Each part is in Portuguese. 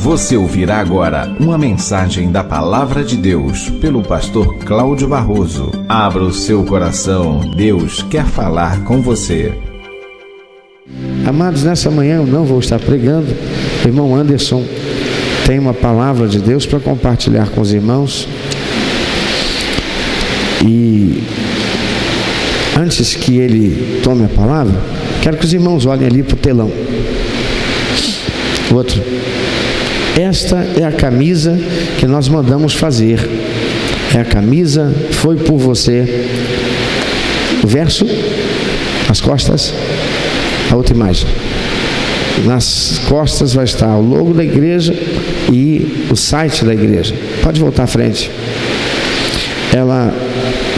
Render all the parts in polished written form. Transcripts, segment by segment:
Você ouvirá agora uma mensagem da Palavra de Deus pelo pastor Cláudio Barroso. Abra o seu coração, Deus quer falar com você. Amados, nessa manhã eu não vou estar pregando. O irmão Anderson tem uma palavra de Deus para compartilhar com os irmãos. E antes que ele tome a palavra, quero que os irmãos olhem ali para o telão. Outro. Esta é a camisa que nós mandamos fazer. É a camisa, foi por você. O verso, as costas, a outra imagem. Nas costas vai estar o logo da igreja e o site da igreja. Pode voltar à frente. Ela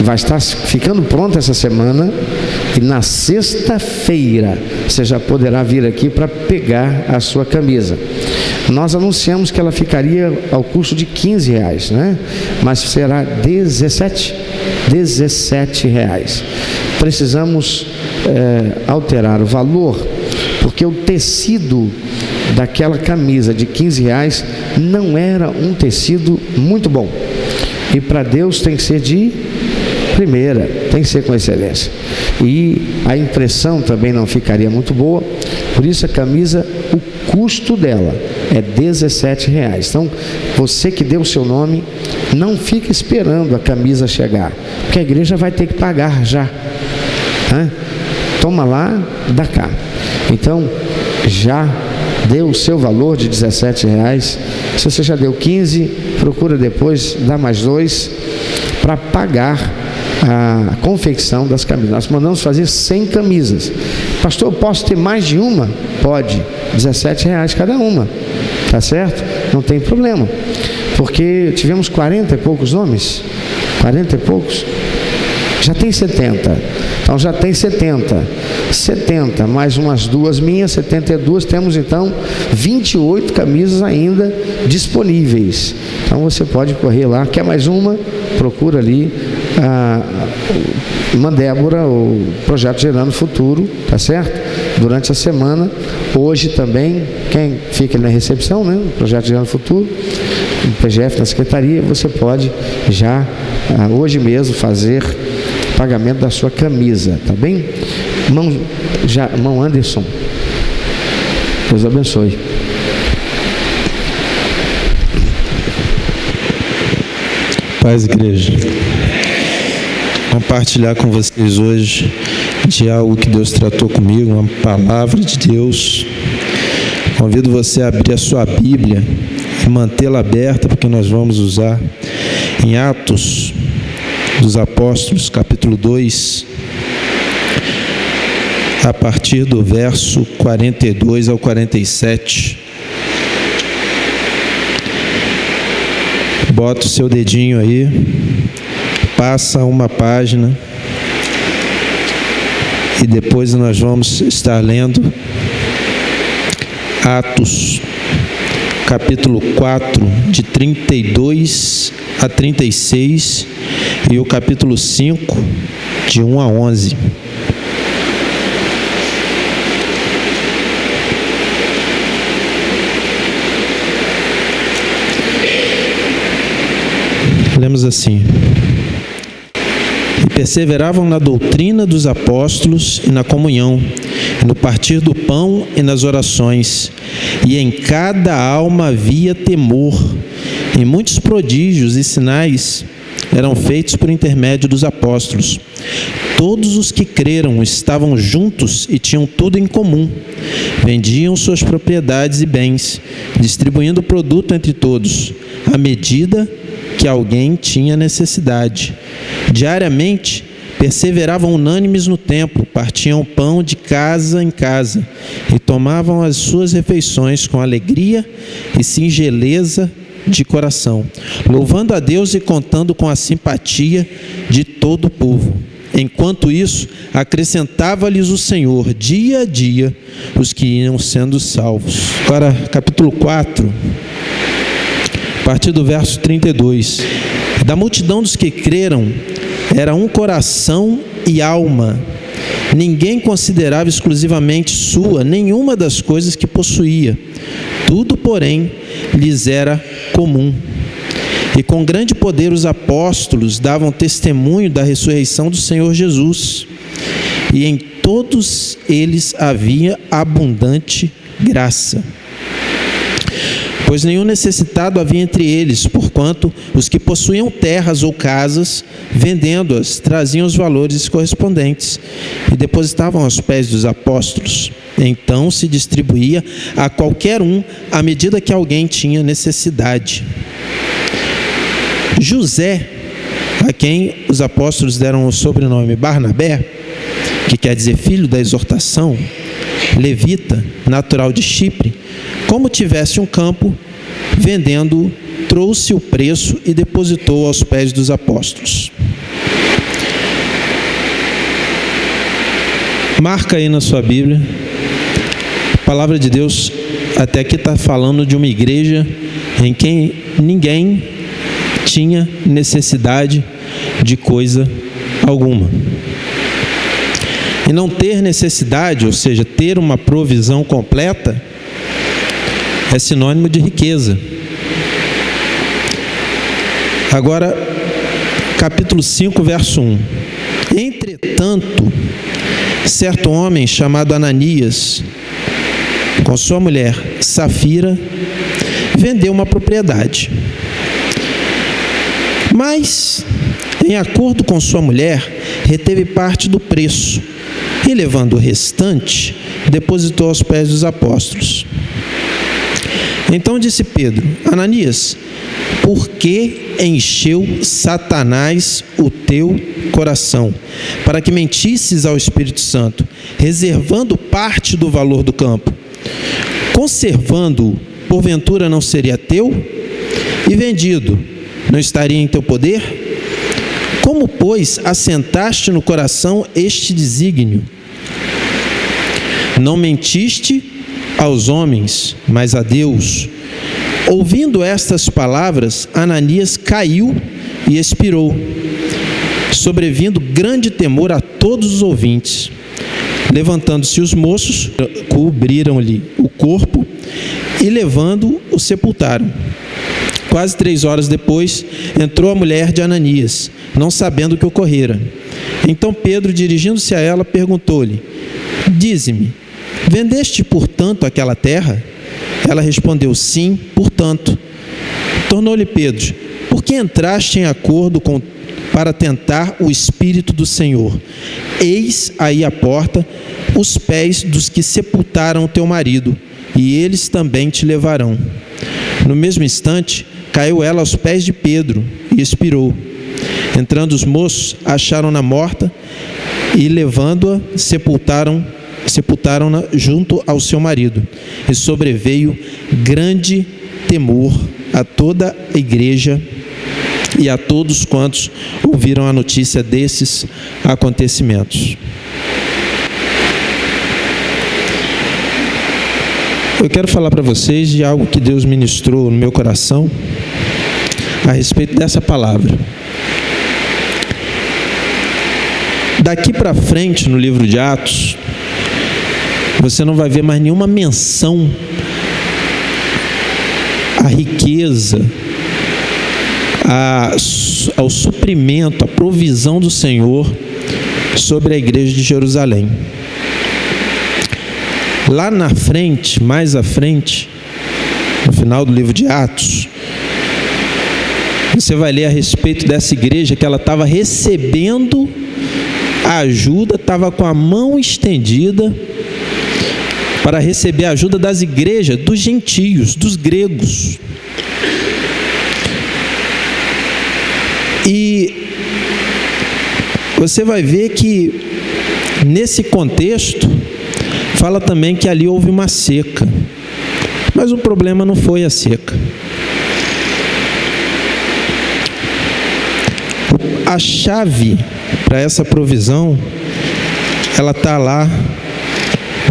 vai estar ficando pronta essa semana e na sexta-feira você já poderá vir aqui para pegar a sua camisa. Nós anunciamos que ela ficaria ao custo de R$15, né? Mas será R$17. Precisamos alterar o valor, porque o tecido daquela camisa de R$15 não era um tecido muito bom. E para Deus tem que ser de primeira, tem que ser com excelência. E a impressão também não ficaria muito boa. Por isso a camisa, o custo dela é R$17. Então, você que deu o seu nome, não fica esperando a camisa chegar, porque a igreja vai ter que pagar já. Toma lá, dá cá. Então, já deu o seu valor de R$17. Se você já deu 15, procura depois dar mais 2 para pagar a confecção das camisas. Nós mandamos fazer 100 camisas. Pastor, eu posso ter mais de uma? Pode. R$17 cada uma. Tá certo? Não tem problema. Porque tivemos 40 e poucos nomes. 40 e poucos. Já tem 70. Então já tem 70. 70 mais umas 2 minhas, 72. Temos então 28 camisas ainda disponíveis. Então você pode correr lá. Quer mais uma? Procura ali uma Débora, o Projeto Gerando Futuro, tá certo? Durante a semana. Hoje também, quem fica na recepção, né? Projeto Gerando Futuro, o PGF na secretaria, você pode já hoje mesmo fazer pagamento da sua camisa, tá bem? Irmão Anderson, Deus abençoe. Paz, igreja. Compartilhar com vocês hoje de algo que Deus tratou comigo, uma palavra de Deus. Convido você a abrir a sua Bíblia e mantê-la aberta, porque nós vamos usar em Atos dos Apóstolos, capítulo 2, a partir do verso 42 ao 47. Bota o seu dedinho aí, passa uma página e depois nós vamos estar lendo Atos, capítulo 4, de 32 a 36 e o capítulo 5, de 1 a 11. Lemos assim: e perseveravam na doutrina dos apóstolos e na comunhão, e no partir do pão e nas orações, e em cada alma havia temor, e muitos prodígios e sinais eram feitos por intermédio dos apóstolos. Todos os que creram estavam juntos e tinham tudo em comum. Vendiam suas propriedades e bens, distribuindo o produto entre todos, à medida que alguém tinha necessidade. Diariamente, perseveravam unânimes no templo, partiam pão de casa em casa e tomavam as suas refeições com alegria e singeleza de coração, louvando a Deus e contando com a simpatia de todo o povo. Enquanto isso, acrescentava-lhes o Senhor, dia a dia, os que iam sendo salvos. Agora, capítulo 4, a partir do verso 32. Da multidão dos que creram, era um coração e alma. Ninguém considerava exclusivamente sua nenhuma das coisas que possuía. tudo, porém, lhes era comum. E com grande poder os apóstolos davam testemunho da ressurreição do Senhor Jesus. E em todos eles havia abundante graça. Pois nenhum necessitado havia entre eles, porquanto os que possuíam terras ou casas, vendendo-as, traziam os valores correspondentes e depositavam aos pés dos apóstolos. Então se distribuía a qualquer um à medida que alguém tinha necessidade. José, a quem os apóstolos deram o sobrenome Barnabé, que quer dizer filho da exortação, levita, natural de Chipre, como tivesse um campo, vendendo, trouxe o preço e depositou aos pés dos apóstolos. Marca aí na sua Bíblia, a palavra de Deus até aqui está falando de uma igreja em que ninguém tinha necessidade de coisa alguma. E não ter necessidade, ou seja, ter uma provisão completa, é sinônimo de riqueza. Agora, capítulo 5, verso 1. Entretanto, certo homem chamado Ananias, com sua mulher Safira, vendeu uma propriedade. Mas, em acordo com sua mulher, reteve parte do preço e, levando o restante, depositou aos pés dos apóstolos. Então disse Pedro: Ananias, por que encheu Satanás o teu coração, para que mentisses ao Espírito Santo, reservando parte do valor do campo? Conservando-o, porventura não seria teu? E vendido, não estaria em teu poder? Como, pois, assentaste no coração este desígnio? Não mentiste aos homens, mas a Deus. Ouvindo estas palavras, Ananias caiu e expirou, sobrevindo grande temor a todos os ouvintes. Levantando-se os moços, cobriram-lhe o corpo e, levando-o, o sepultaram. Quase 3 horas depois, entrou a mulher de Ananias, não sabendo o que ocorrera. Então Pedro, dirigindo-se a ela, perguntou-lhe: Dize-me, vendeste, portanto, aquela terra? Ela respondeu: Sim, portanto. Tornou-lhe Pedro: Por que entraste em acordo para tentar o Espírito do Senhor? Eis aí à porta os pés dos que sepultaram teu marido, e eles também te levarão. No mesmo instante, caiu ela aos pés de Pedro e expirou. Entrando os moços, acharam-na morta e, levando-a, sepultaram-na junto ao seu marido. E sobreveio grande temor a toda a igreja e a todos quantos ouviram a notícia desses acontecimentos. Eu quero falar para vocês de algo que Deus ministrou no meu coração a respeito dessa palavra. Daqui para frente, no livro de Atos, você não vai ver mais nenhuma menção à riqueza, ao suprimento, à provisão do Senhor sobre a igreja de Jerusalém. Lá na frente, mais à frente, no final do livro de Atos, você vai ler a respeito dessa igreja que ela estava recebendo a ajuda, estava com a mão estendida para receber a ajuda das igrejas, dos gentios, dos gregos. E você vai ver que nesse contexto fala também que ali houve uma seca, mas o problema não foi a seca. A chave para essa provisão, ela está lá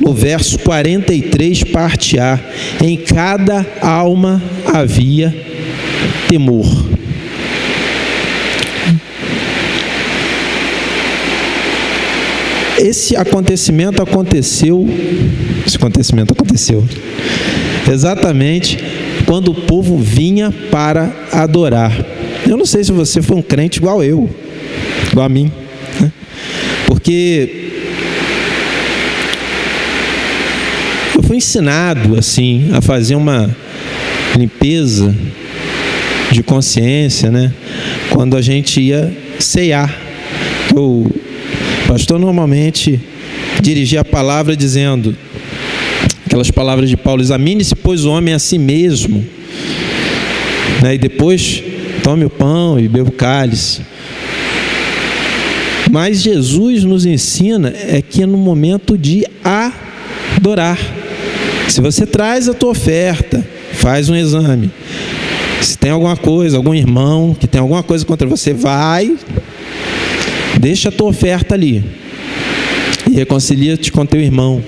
no verso 43, parte A. Em cada alma havia temor. Esse acontecimento aconteceu Exatamente quando o povo vinha para adorar. Eu não sei se você foi um crente igual eu, igual a mim, né? Porque eu fui ensinado assim a fazer uma limpeza de consciência, né? Quando a gente ia ceiar. O pastor normalmente dirigia a palavra dizendo aquelas palavras de Paulo: examine-se, pois, o homem a si mesmo, né? E depois tome o pão e beba o cálice. Mas Jesus nos ensina que é no momento de adorar. Se você traz a tua oferta, faz um exame. Se tem alguma coisa, algum irmão que tem alguma coisa contra você, vai, deixa a tua oferta ali e reconcilia-te com teu irmão.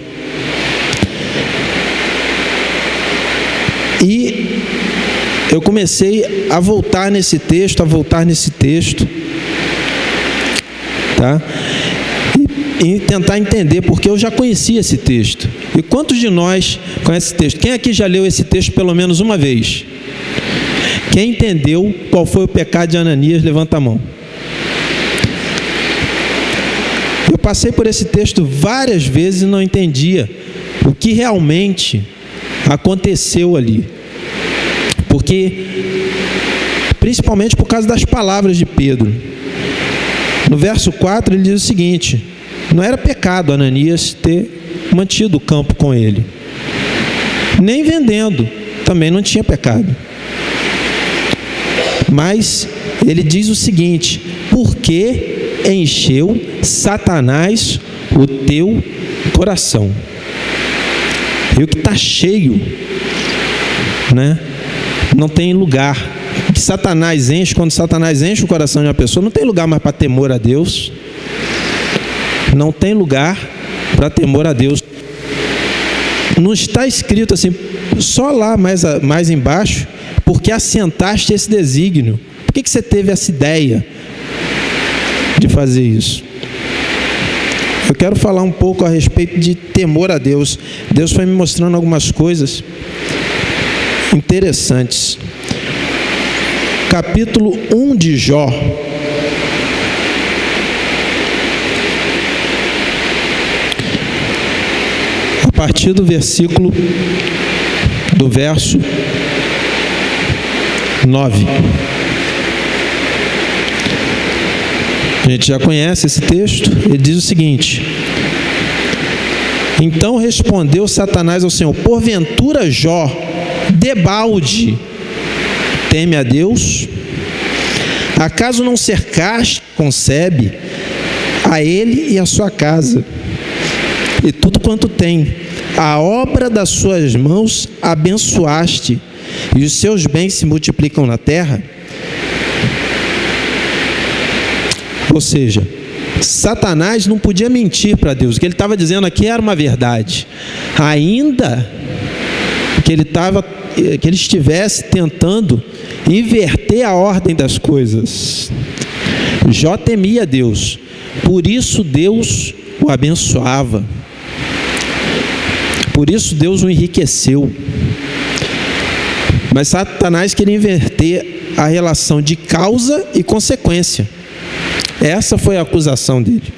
E eu comecei a voltar nesse texto, tá? E tentar entender, porque eu já conhecia esse texto. E quantos de nós conhecem esse texto? Quem aqui já leu esse texto pelo menos uma vez? Quem entendeu qual foi o pecado de Ananias, levanta a mão. Eu passei por esse texto várias vezes e não entendia o que realmente aconteceu ali. Porque, principalmente por causa das palavras de Pedro. No verso 4 ele diz o seguinte: não era pecado Ananias ter mantido o campo com ele, nem vendendo, também não tinha pecado. Mas ele diz o seguinte: porque encheu Satanás o teu coração. E o que está cheio, né, não tem lugar. Que Satanás enche, quando Satanás enche o coração de uma pessoa, não tem lugar mais para temor a Deus. Não tem lugar para temor a Deus. Não está escrito assim, só lá mais embaixo, porque assentaste esse desígnio. Por que você teve essa ideia de fazer isso? Eu quero falar um pouco a respeito de temor a Deus. Deus foi me mostrando algumas coisas interessantes. Capítulo 1 de Jó. A partir do verso 9. A gente já conhece esse texto. Ele diz o seguinte: então respondeu Satanás ao Senhor: porventura Jó, debalde, teme a Deus? Acaso não cercaste, concebe, a ele e a sua casa, e tudo quanto tem, a obra das suas mãos abençoaste, e os seus bens se multiplicam na terra? Ou seja, Satanás não podia mentir para Deus. O que ele estava dizendo aqui era uma verdade, ainda que ele estivesse tentando inverter a ordem das coisas. Jó temia Deus, por isso Deus o abençoava, por isso Deus o enriqueceu. Mas Satanás queria inverter a relação de causa e consequência. Essa foi a acusação dele.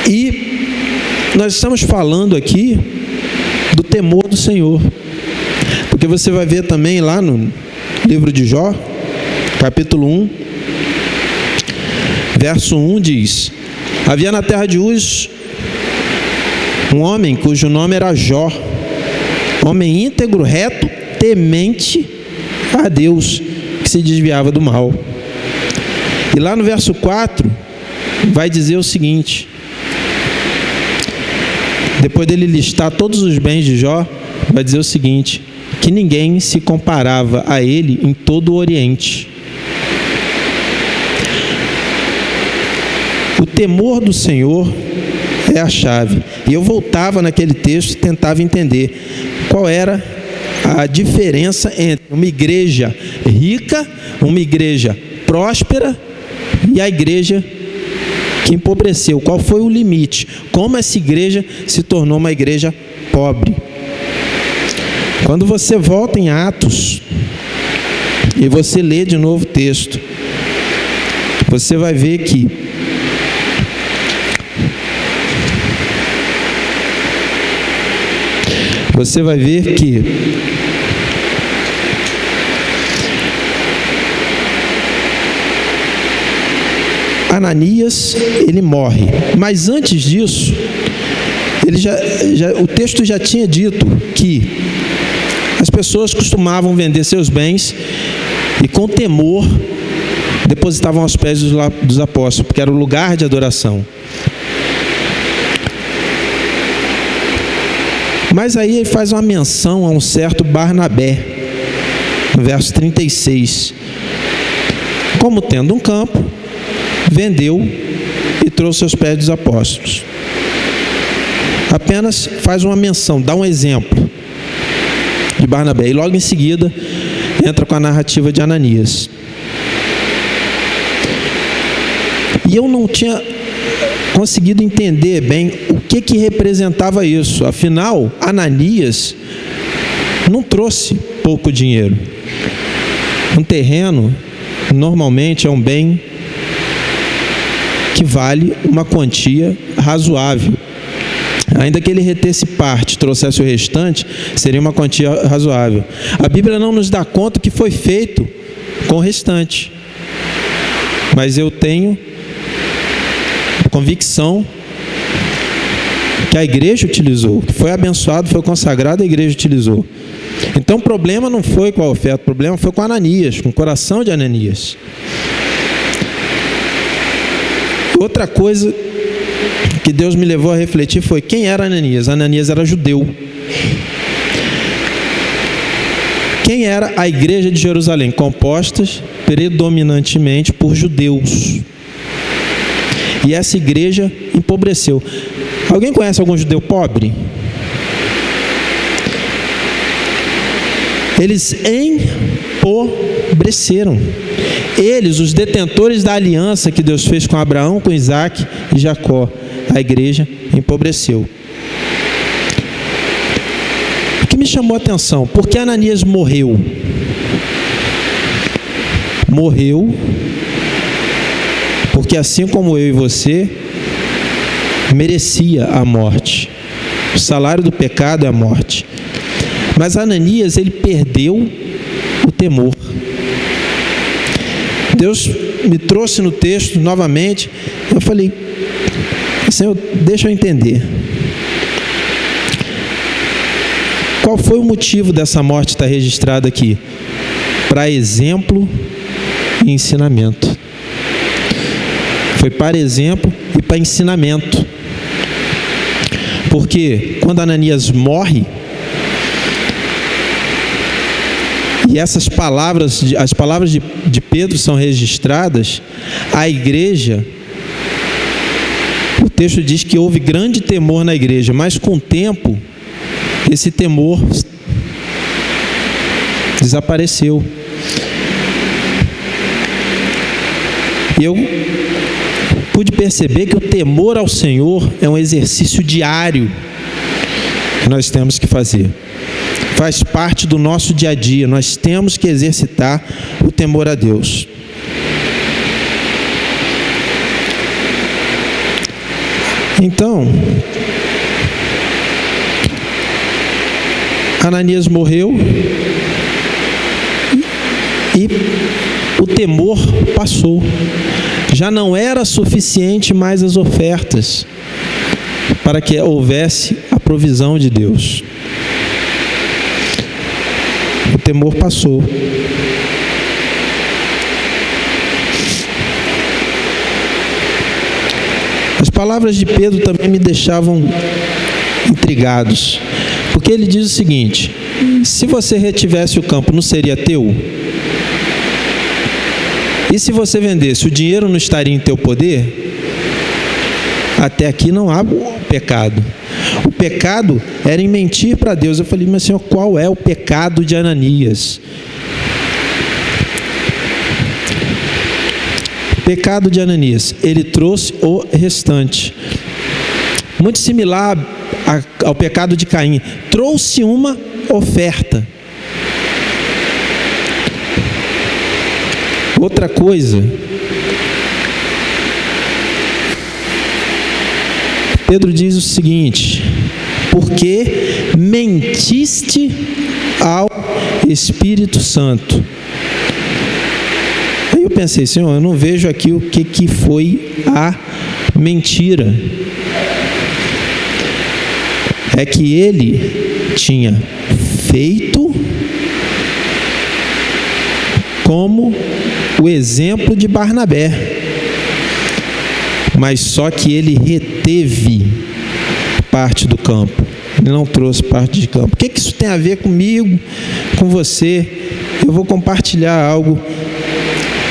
E nós estamos falando aqui do temor do Senhor, porque você vai ver também lá no livro de Jó, capítulo 1, verso 1 diz: havia na terra de Uz um homem cujo nome era Jó, homem íntegro, reto, temente a Deus, que se desviava do mal. E lá no verso 4 vai dizer o seguinte, depois dele listar todos os bens de Jó, vai dizer o seguinte: que ninguém se comparava a ele em todo o Oriente. O temor do Senhor é a chave. E eu voltava naquele texto e tentava entender qual era a diferença entre uma igreja rica, uma igreja próspera e a igreja que empobreceu. Qual foi o limite? Como essa igreja se tornou uma igreja pobre. Quando você volta em Atos e você lê de novo o texto, você vai ver que Ananias, ele morre. Mas antes disso, o texto já tinha dito que as pessoas costumavam vender seus bens e com temor depositavam aos pés dos apóstolos, porque era o lugar de adoração. Mas aí ele faz uma menção a um certo Barnabé, no verso 36. Como tendo um campo, vendeu e trouxe aos pés dos apóstolos. Apenas faz uma menção, dá um exemplo de Barnabé. E logo em seguida entra com a narrativa de Ananias. E eu não tinha conseguido entender bem o que representava isso. Afinal, Ananias não trouxe pouco dinheiro. Um terreno, normalmente, é um bem que vale uma quantia razoável. Ainda que ele retesse parte, trouxesse o restante, seria uma quantia razoável. A Bíblia não nos dá conta o que foi feito com o restante. Mas eu tenho convicção que a igreja utilizou, que foi abençoado, foi consagrado, a igreja utilizou. Então o problema não foi com a oferta, o problema foi com Ananias, com o coração de Ananias. Outra coisa que Deus me levou a refletir foi: quem era Ananias? Ananias era judeu. Quem era a igreja de Jerusalém? Composta predominantemente por judeus. E essa igreja empobreceu. Alguém conhece algum judeu pobre? Eles empobreceram. Eles, os detentores da aliança que Deus fez com Abraão, com Isaac e Jacó. A igreja empobreceu. O que me chamou a atenção? Por que Ananias morreu? Morreu porque, assim como eu e você, merecia a morte. O salário do pecado é a morte. Mas Ananias, ele perdeu o temor. Deus me trouxe no texto novamente. Eu falei: Senhor, deixa eu entender. Qual foi o motivo dessa morte estar registrada aqui? Para exemplo e ensinamento. Foi para exemplo e para ensinamento. Porque quando Ananias morre, e essas palavras, as palavras de Pedro são registradas, a igreja, o texto diz que houve grande temor na igreja, mas com o tempo, esse temor desapareceu. E eu pude perceber que o temor ao Senhor é um exercício diário que nós temos que fazer. Faz parte do nosso dia a dia. Nós temos que exercitar o temor a Deus. Então, Ananias morreu e o temor passou. Já não era suficiente mais as ofertas para que houvesse a provisão de Deus. O temor passou. As palavras de Pedro também me deixavam intrigados, porque ele diz o seguinte: se você retivesse o campo, não seria teu? E se você vendesse, o dinheiro não estaria em teu poder? Até aqui não há pecado. O pecado era em mentir para Deus. Eu falei: mas Senhor, qual é o pecado de Ananias? O pecado de Ananias, ele trouxe o restante. Muito similar ao pecado de Caim, trouxe uma oferta. Outra coisa, Pedro diz o seguinte: porque mentiste ao Espírito Santo. Aí eu pensei, Senhor, eu não vejo aqui o que foi a mentira. É que ele tinha feito como o exemplo de Barnabé, mas só que ele reteve parte do campo, ele não trouxe parte de campo. O que isso tem a ver comigo, com você? Eu vou compartilhar algo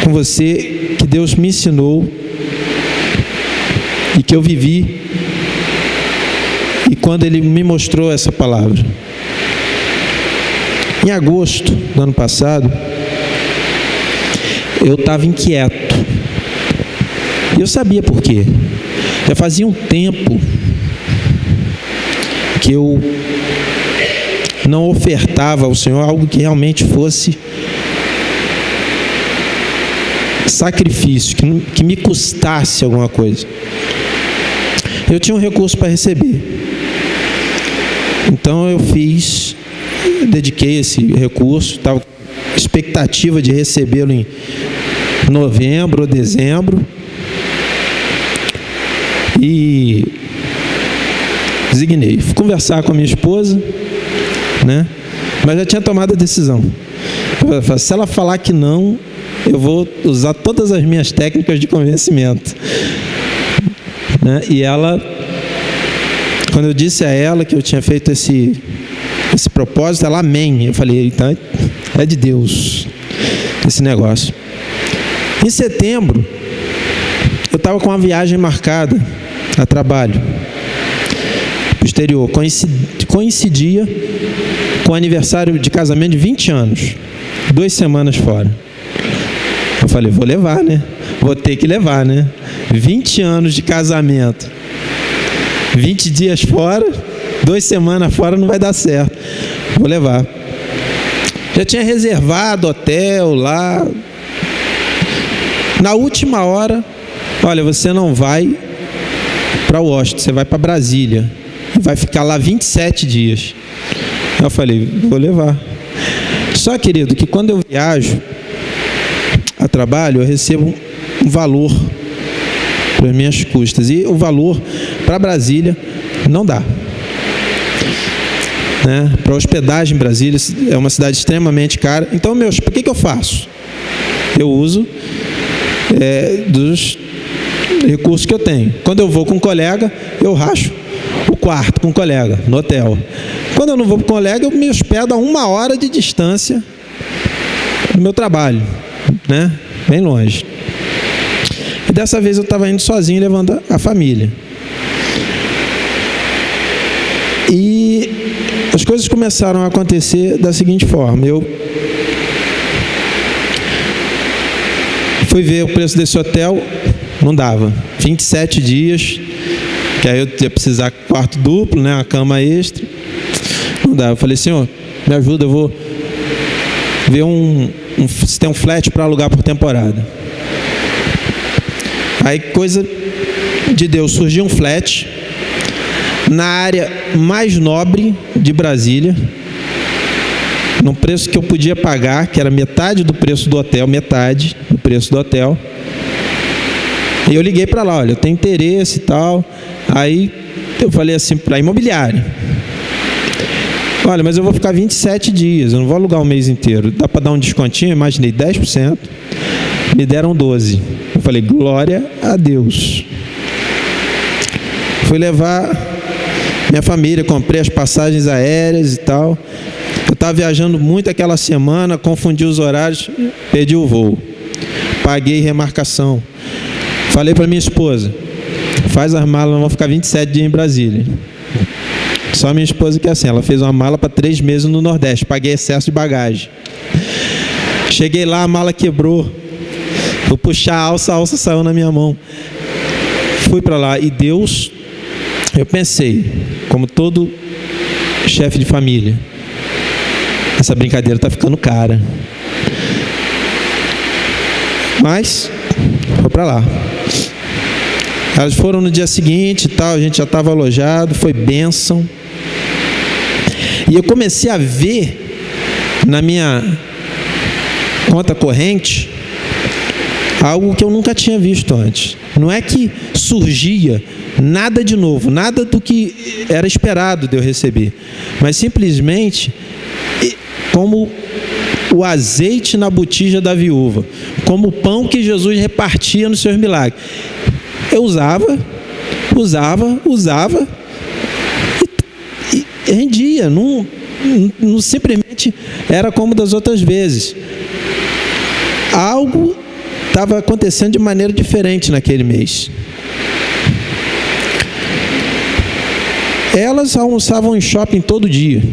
com você que Deus me ensinou e que eu vivi, e quando Ele me mostrou essa palavra. Em agosto do ano passado, eu estava inquieto. E eu sabia por quê. Já fazia um tempo que eu não ofertava ao Senhor algo que realmente fosse sacrifício, que me custasse alguma coisa. Eu tinha um recurso para receber. Então eu dediquei esse recurso, estava com expectativa de recebê-lo em novembro ou dezembro. E designei. Fui conversar com a minha esposa, né? Mas já tinha tomado a decisão. Se ela falar que não, eu vou usar todas as minhas técnicas de convencimento, né? E ela, quando eu disse a ela que eu tinha feito esse propósito, ela, amém. Eu falei, então é de Deus esse negócio. Em setembro, eu estava com uma viagem marcada a trabalho pro exterior. Coincidia com o aniversário de casamento de 20 anos, 2 semanas fora. Eu falei, vou levar, né? Vou ter que levar, né? 20 anos de casamento, 20 dias fora, 2 semanas fora, não vai dar certo. Vou levar. Já tinha reservado hotel lá. Na última hora, olha, você não vai para Washington, você vai para Brasília. Vai ficar lá 27 dias. Eu falei, vou levar. Só, querido, que quando eu viajo a trabalho, eu recebo um valor para as minhas custas. E o valor para Brasília não dá. Né? Para hospedagem em Brasília, é uma cidade extremamente cara. Então, por que eu faço? Eu uso dos recursos que eu tenho. Quando eu vou com um colega, eu racho o quarto com um colega no hotel. Quando eu não vou com um colega, eu me hospedo a 1 hora de distância do meu trabalho, né? Bem longe. E dessa vez eu estava indo sozinho, levando a família. E as coisas começaram a acontecer da seguinte forma: eu fui ver o preço desse hotel, não dava. 27 dias, que aí eu ia precisar de quarto duplo, né, uma cama extra. Não dava. Eu falei, Senhor, me ajuda, eu vou ver se tem um flat para alugar por temporada. Aí, coisa de Deus, surgiu um flat na área mais nobre de Brasília, num preço que eu podia pagar, que era metade do preço do hotel, metade do preço do hotel. E eu liguei para lá, olha, eu tenho interesse e tal. Aí eu falei assim para a imobiliária, olha, mas eu vou ficar 27 dias, eu não vou alugar um mês inteiro, dá para dar um descontinho? Eu imaginei 10%, me deram 12%. Eu falei, glória a Deus. Fui levar minha família, comprei as passagens aéreas e tal. Eu estava viajando muito aquela semana, confundi os horários, perdi o voo, paguei remarcação. Falei para minha esposa, faz as malas, nós vamos ficar 27 dias em Brasília. Só minha esposa que é assim, ela fez uma mala para 3 meses no Nordeste, paguei excesso de bagagem. Cheguei lá, a mala quebrou, vou puxar a alça saiu na minha mão. Fui para lá e Deus, eu pensei, como todo chefe de família. Essa brincadeira está ficando cara. Mas, foi para lá. Elas foram no dia seguinte e tal, a gente já estava alojado, foi bênção. E eu comecei a ver na minha conta corrente algo que eu nunca tinha visto antes. Não é que surgia nada de novo, nada do que era esperado de eu receber, mas simplesmente como o azeite na botija da viúva, como o pão que Jesus repartia nos seus milagres. Eu usava e rendia, não simplesmente era como das outras vezes. Algo estava acontecendo de maneira diferente naquele mês. Elas almoçavam em shopping todo dia.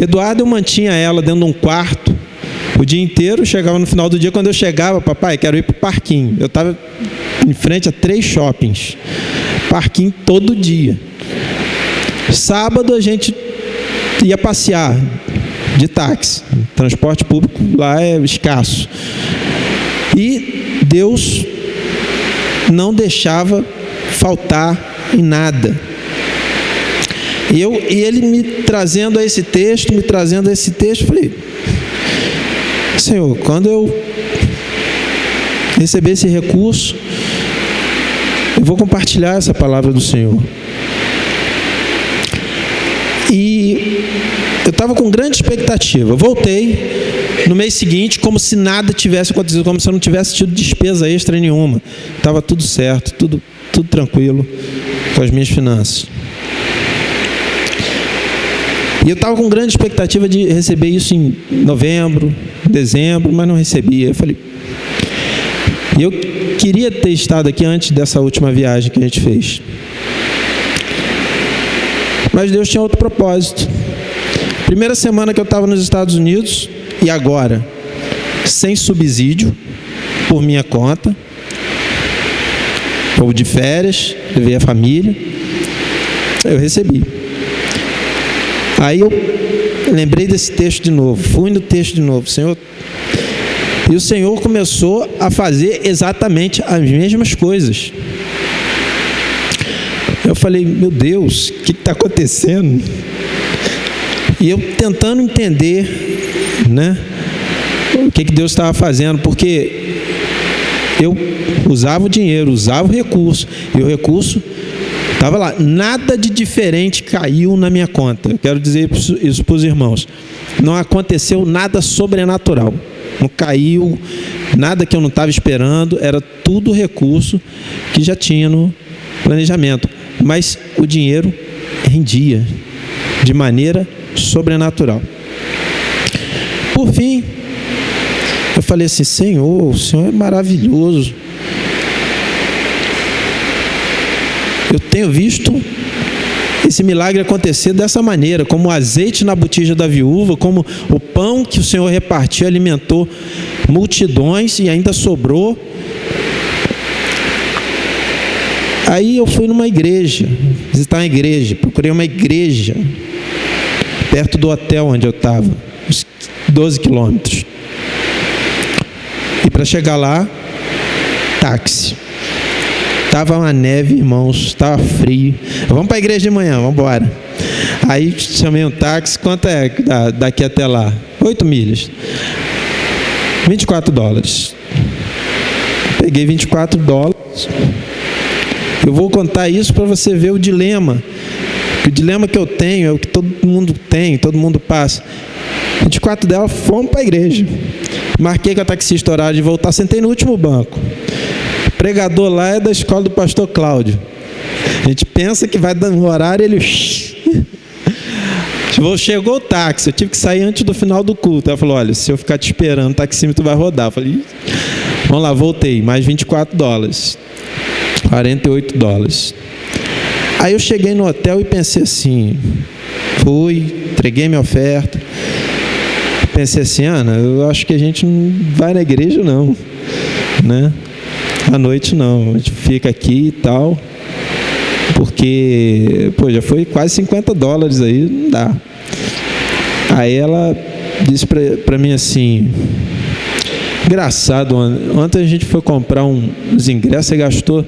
Eduardo, eu mantinha ela dentro de um quarto o dia inteiro. Chegava no final do dia, quando eu chegava, papai, quero ir para o parquinho. Eu estava em frente a 3 shoppings, parquinho todo dia. Sábado a gente ia passear de táxi, transporte público lá é escasso. E Deus não deixava faltar em nada. E ele me trazendo a esse texto, falei, Senhor, quando eu receber esse recurso, eu vou compartilhar essa palavra do Senhor. E eu estava com grande expectativa. Voltei no mês seguinte como se nada tivesse acontecido, como se eu não tivesse tido despesa extra nenhuma. Estava tudo certo, tudo tranquilo com as minhas finanças. E eu estava com grande expectativa de receber isso em novembro, dezembro, mas não recebia. Eu falei, eu queria ter estado aqui antes dessa última viagem que a gente fez. Mas Deus tinha outro propósito. Primeira semana que eu estava nos Estados Unidos, e agora, sem subsídio, por minha conta, ou de férias, levei a família, eu recebi. Aí eu lembrei desse texto de novo, fui no texto de novo, Senhor. E o Senhor começou a fazer exatamente as mesmas coisas. Eu falei, meu Deus, o que está acontecendo? E eu tentando entender, né, o que Deus estava fazendo, porque eu usava o dinheiro, usava o recurso, e o recurso estava lá. Nada de diferente caiu na minha conta. Eu quero dizer isso para os irmãos. Não aconteceu nada sobrenatural. Não caiu nada que eu não estava esperando. Era tudo recurso que já tinha no planejamento. Mas o dinheiro rendia de maneira sobrenatural. Por fim, eu falei assim, Senhor, o Senhor é maravilhoso. Eu tenho visto esse milagre acontecer dessa maneira, como o azeite na botija da viúva, como o pão que o Senhor repartiu, alimentou multidões e ainda sobrou. Aí eu fui numa igreja, visitar uma igreja, procurei uma igreja perto do hotel onde eu estava, uns 12 quilômetros. E para chegar lá, táxi. Estava uma neve, irmãos, estava frio. Vamos para a igreja de manhã, vamos embora. Aí chamei um táxi, quanto é daqui até lá? 8 milhas. $24. Peguei $24. Eu vou contar isso para você ver o dilema. O dilema que eu tenho é o que todo mundo tem, todo mundo passa. 24 dela, fomos para a igreja. Marquei com a taxista horário de voltar, sentei no último banco. O pregador lá é da escola do pastor Cláudio. A gente pensa que vai dar um horário, ele... Chegou o táxi, eu tive que sair antes do final do culto. Ela falou, olha, se eu ficar te esperando, o taxímetro vai rodar. Eu falei, vamos lá, voltei, mais $24. $48. Aí eu cheguei no hotel e pensei assim, fui, entreguei minha oferta. Pensei assim, Ana, eu acho que a gente não vai na igreja não, né? À noite não, a gente fica aqui e tal. porque, já foi quase $50 aí, não dá. Aí ela disse para mim assim, engraçado, ontem a gente foi comprar uns ingressos e gastou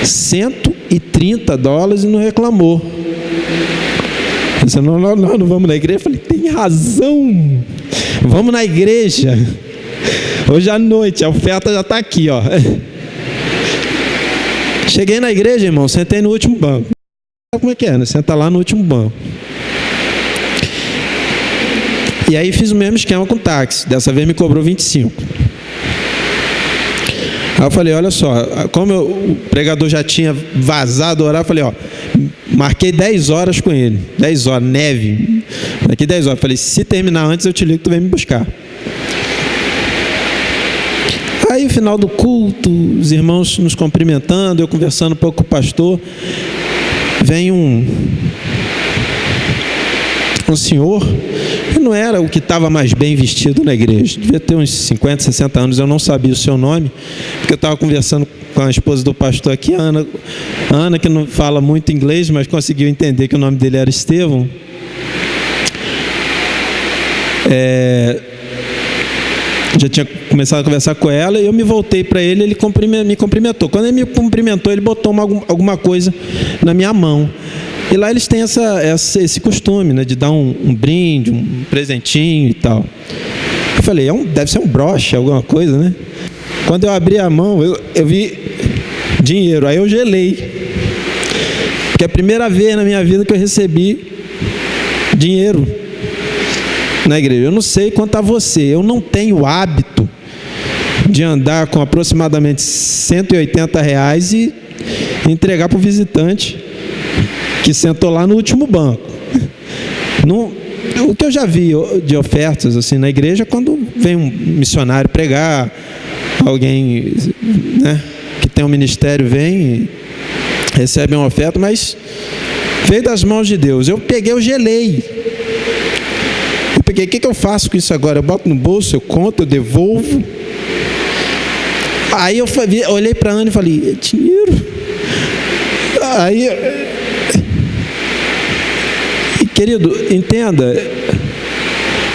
$130 e não reclamou. Eu disse, não vamos na igreja. Eu falei, tem razão, vamos na igreja. Hoje à noite, a oferta já está aqui, ó. Cheguei na igreja, irmão, sentei no último banco. Sabe como é que é, né? Senta lá no último banco. E aí fiz o mesmo esquema com o táxi. Dessa vez me cobrou 25. Aí eu falei, olha só, como o pregador já tinha vazado o horário, eu falei, ó, marquei 10 horas com ele. 10 horas, neve. Daqui 10 horas. Eu falei, se terminar antes, eu te ligo que tu vem me buscar. Aí, no final do culto, os irmãos nos cumprimentando, eu conversando um pouco com o pastor, vem um senhor, que não era o que estava mais bem vestido na igreja, devia ter uns 50, 60 anos, eu não sabia o seu nome, porque eu estava conversando com a esposa do pastor aqui, a Ana, que não fala muito inglês, mas conseguiu entender que o nome dele era Estevão. Já tinha começado a conversar com ela e eu me voltei para ele, ele me cumprimentou. Quando ele me cumprimentou, ele botou alguma coisa na minha mão. E lá eles têm esse costume, né, de dar um brinde, um presentinho e tal. Eu falei, deve ser um broche, alguma coisa, né? Quando eu abri a mão, eu vi dinheiro, aí eu gelei. Porque é a primeira vez na minha vida que eu recebi dinheiro na igreja. Eu não sei quanto a você, eu não tenho hábito de andar com aproximadamente R$180 e entregar para o visitante que sentou lá no último banco. O que eu já vi de ofertas assim na igreja, quando vem um missionário pregar, alguém, né, que tem um ministério vem e recebe uma oferta, mas veio das mãos de Deus. Eu peguei, eu gelei. O que eu faço com isso agora? Eu boto no bolso, eu conto, eu devolvo. Aí eu olhei para a Ana e falei, dinheiro? Aí, querido, entenda,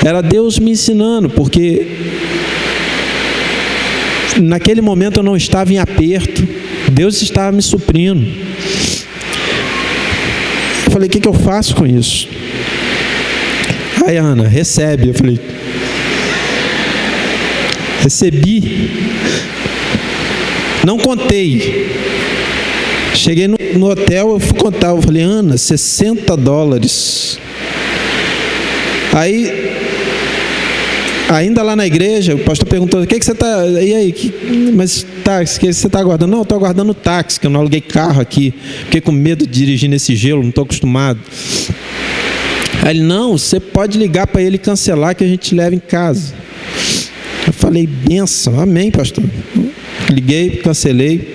era Deus me ensinando, porque naquele momento eu não estava em aperto, Deus estava me suprindo. Eu falei, o que eu faço com isso? Aí, Ana, recebe. Eu falei, recebi. Não contei. Cheguei no hotel, eu fui contar. Eu falei, Ana, $60. Aí, ainda lá na igreja, o pastor perguntou, o que você está... E aí, mas táxi, o que você está aguardando? Não, eu estou aguardando o táxi, que eu não aluguei carro aqui. Fiquei com medo de dirigir nesse gelo, não estou acostumado. Aí ele, não, você pode ligar para ele e cancelar que a gente leva em casa. Eu falei, benção, amém, pastor. Liguei, cancelei,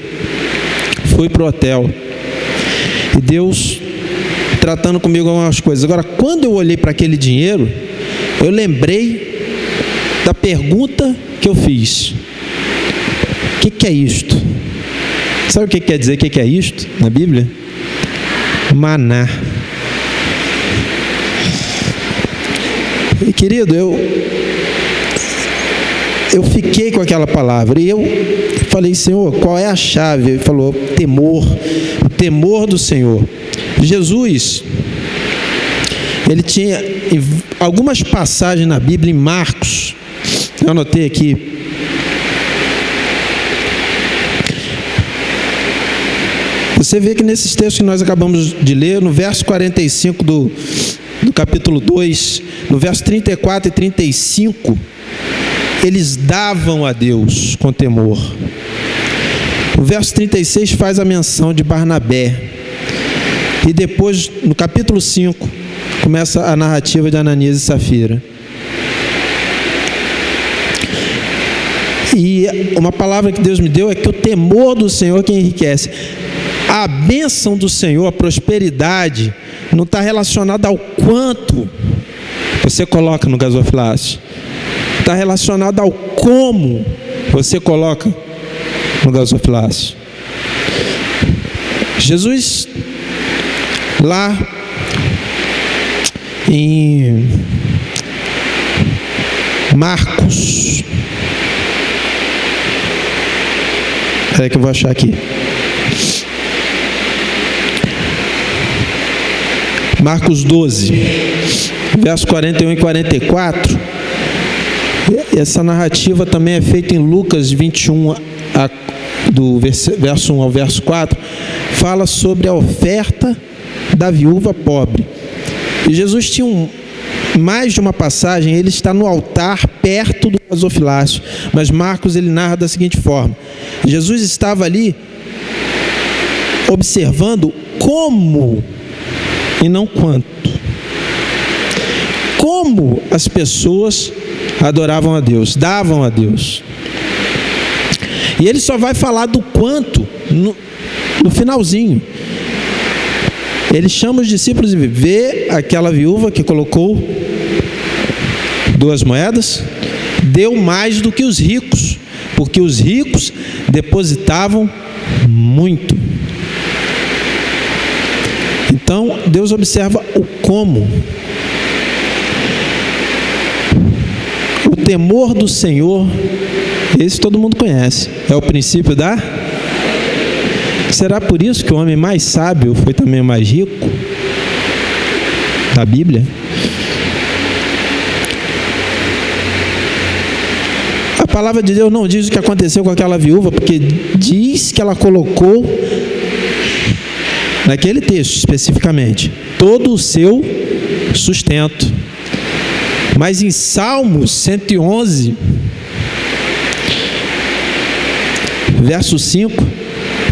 fui para o hotel. E Deus tratando comigo algumas coisas. Agora, quando eu olhei para aquele dinheiro, eu lembrei da pergunta que eu fiz. O que é isto? Sabe o que quer dizer o que é isto na Bíblia? Maná. E, querido, eu fiquei com aquela palavra e eu falei, Senhor, qual é a chave? Ele falou, temor, o temor do Senhor. Jesus, ele tinha algumas passagens na Bíblia, em Marcos, eu anotei aqui, você vê que nesses textos que nós acabamos de ler, no verso 45 do capítulo 2, no verso 34 e 35, eles davam a Deus com temor. O verso 36 faz a menção de Barnabé. E depois, no capítulo 5, começa a narrativa de Ananias e Safira. E uma palavra que Deus me deu é que o temor do Senhor que enriquece. A bênção do Senhor, a prosperidade, não está relacionada ao quanto você coloca no gasofilácio. Está relacionada ao como você coloca no gasofilácio. Jesus lá em Marcos. É que eu vou achar aqui. Marcos 12, verso 41 e 44. Essa narrativa também é feita em Lucas 21, do verso 1 ao verso 4. Fala sobre a oferta da viúva pobre. E Jesus tinha mais de uma passagem, ele está no altar perto do gasofilácio, mas Marcos ele narra da seguinte forma: Jesus estava ali observando como e não quanto, como as pessoas adoravam a Deus, davam a Deus. E ele só vai falar do quanto no finalzinho. Ele chama os discípulos e vê aquela viúva que colocou 2 moedas, deu mais do que os ricos, porque os ricos depositavam muito. Então, Deus observa o como. O temor do Senhor, esse todo mundo conhece, é o princípio da... Será por isso que o homem mais sábio foi também o mais rico da Bíblia? A palavra de Deus não diz o que aconteceu com aquela viúva, porque diz que ela colocou, naquele texto especificamente, todo o seu sustento. Mas em Salmos 111, verso 5,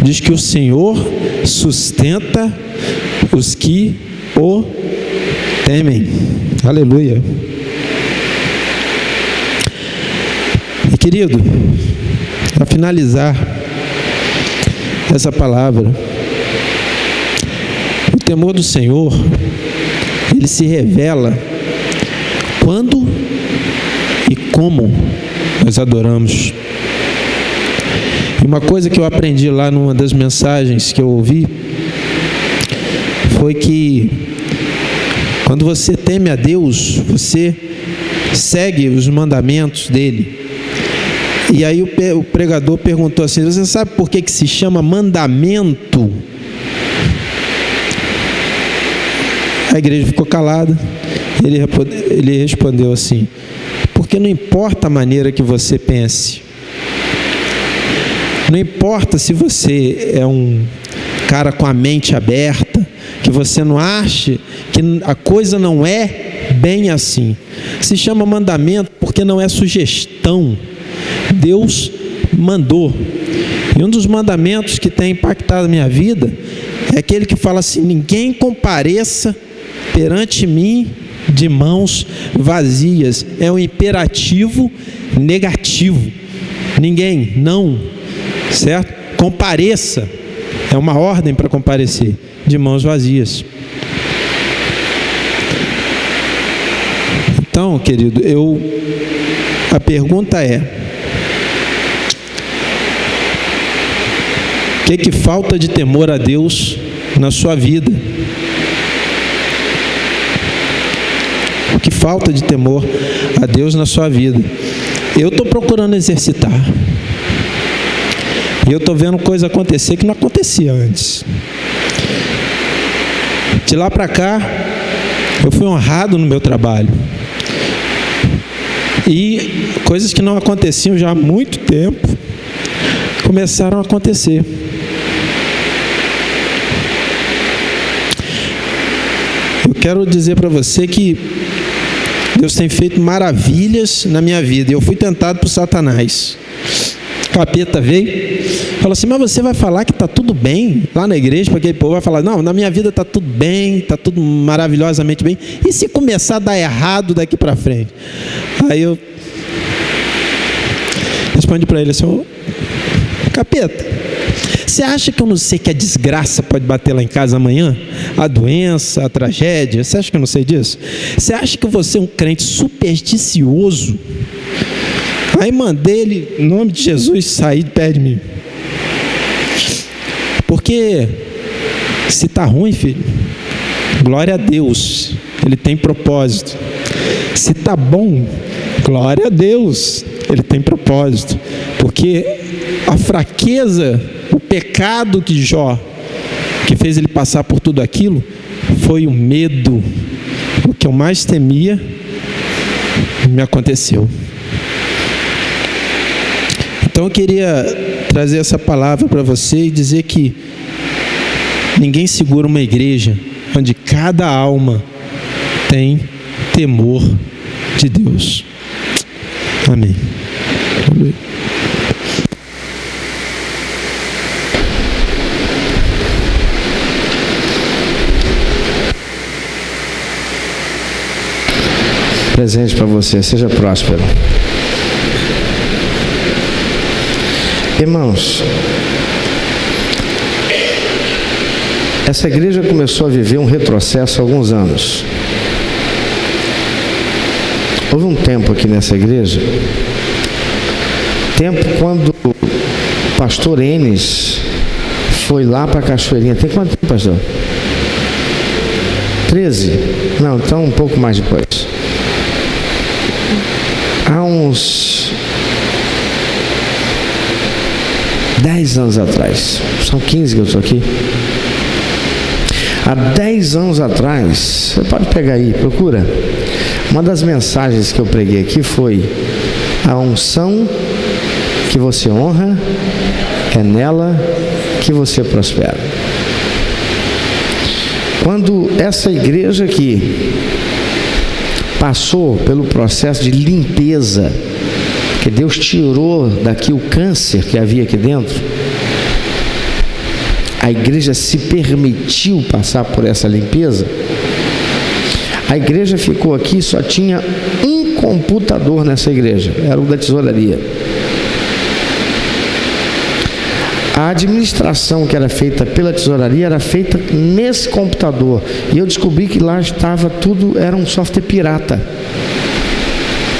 diz que o Senhor sustenta os que o temem. Aleluia. E querido, para finalizar essa palavra, o temor do Senhor, ele se revela quando e como nós adoramos. E uma coisa que eu aprendi lá numa das mensagens que eu ouvi foi que quando você teme a Deus, você segue os mandamentos dele. E aí o pregador perguntou assim: você sabe por que se chama mandamento? A igreja ficou calada. Ele respondeu assim: porque não importa a maneira que você pense, não importa se você é um cara com a mente aberta, que você não ache que a coisa não é bem assim. Se chama mandamento porque não é sugestão. Deus mandou. E um dos mandamentos que tem impactado a minha vida é aquele que fala assim: ninguém compareça perante mim de mãos vazias. É um imperativo negativo. Ninguém, não. Certo? Compareça, é uma ordem para comparecer, de mãos vazias. Então, querido, a pergunta é: o que falta de temor a Deus na sua vida? O que falta de temor a Deus na sua vida? Eu estou procurando exercitar. E eu estou vendo coisa acontecer que não acontecia antes. De lá para cá, eu fui honrado no meu trabalho. E coisas que não aconteciam já há muito tempo começaram a acontecer. Eu quero dizer para você que Deus tem feito maravilhas na minha vida. Eu fui tentado por Satanás. O capeta veio, falou assim: mas você vai falar que está tudo bem lá na igreja, para aquele povo vai falar: não, na minha vida está tudo bem, está tudo maravilhosamente bem, e se começar a dar errado daqui para frente? Aí eu respondi para ele assim: capeta, você acha que eu não sei que a desgraça pode bater lá em casa amanhã? A doença, a tragédia, você acha que eu não sei disso? Você acha que você é um crente supersticioso? Aí mandei ele, em nome de Jesus, sair de perto de mim. Porque se está ruim, filho, glória a Deus, Ele tem propósito. Se está bom, glória a Deus, Ele tem propósito. Porque a fraqueza, o pecado que Jó, que fez ele passar por tudo aquilo, foi o medo. O que eu mais temia me aconteceu. Então eu queria trazer essa palavra para você e dizer que ninguém segura uma igreja onde cada alma tem temor de Deus. Amém. Amém. Presente para você, seja próspero. Irmãos, essa igreja começou a viver um retrocesso há alguns anos. Houve um tempo aqui nessa igreja, tempo quando o pastor Enes foi lá para a Cachoeirinha. Tem quanto tempo, pastor? 13? Não, então um pouco mais depois. Há uns 10 anos atrás, são 15 que eu estou aqui. Há 10 anos atrás, você pode pegar aí, procura. Uma das mensagens que eu preguei aqui foi: a unção que você honra, é nela que você prospera. Quando essa igreja aqui passou pelo processo de limpeza, que Deus tirou daqui o câncer que havia aqui dentro, a igreja se permitiu passar por essa limpeza. A igreja ficou aqui, só tinha um computador nessa igreja, era o da tesouraria. A administração que era feita pela tesouraria era feita nesse computador. E eu descobri que lá estava tudo, era um software pirata.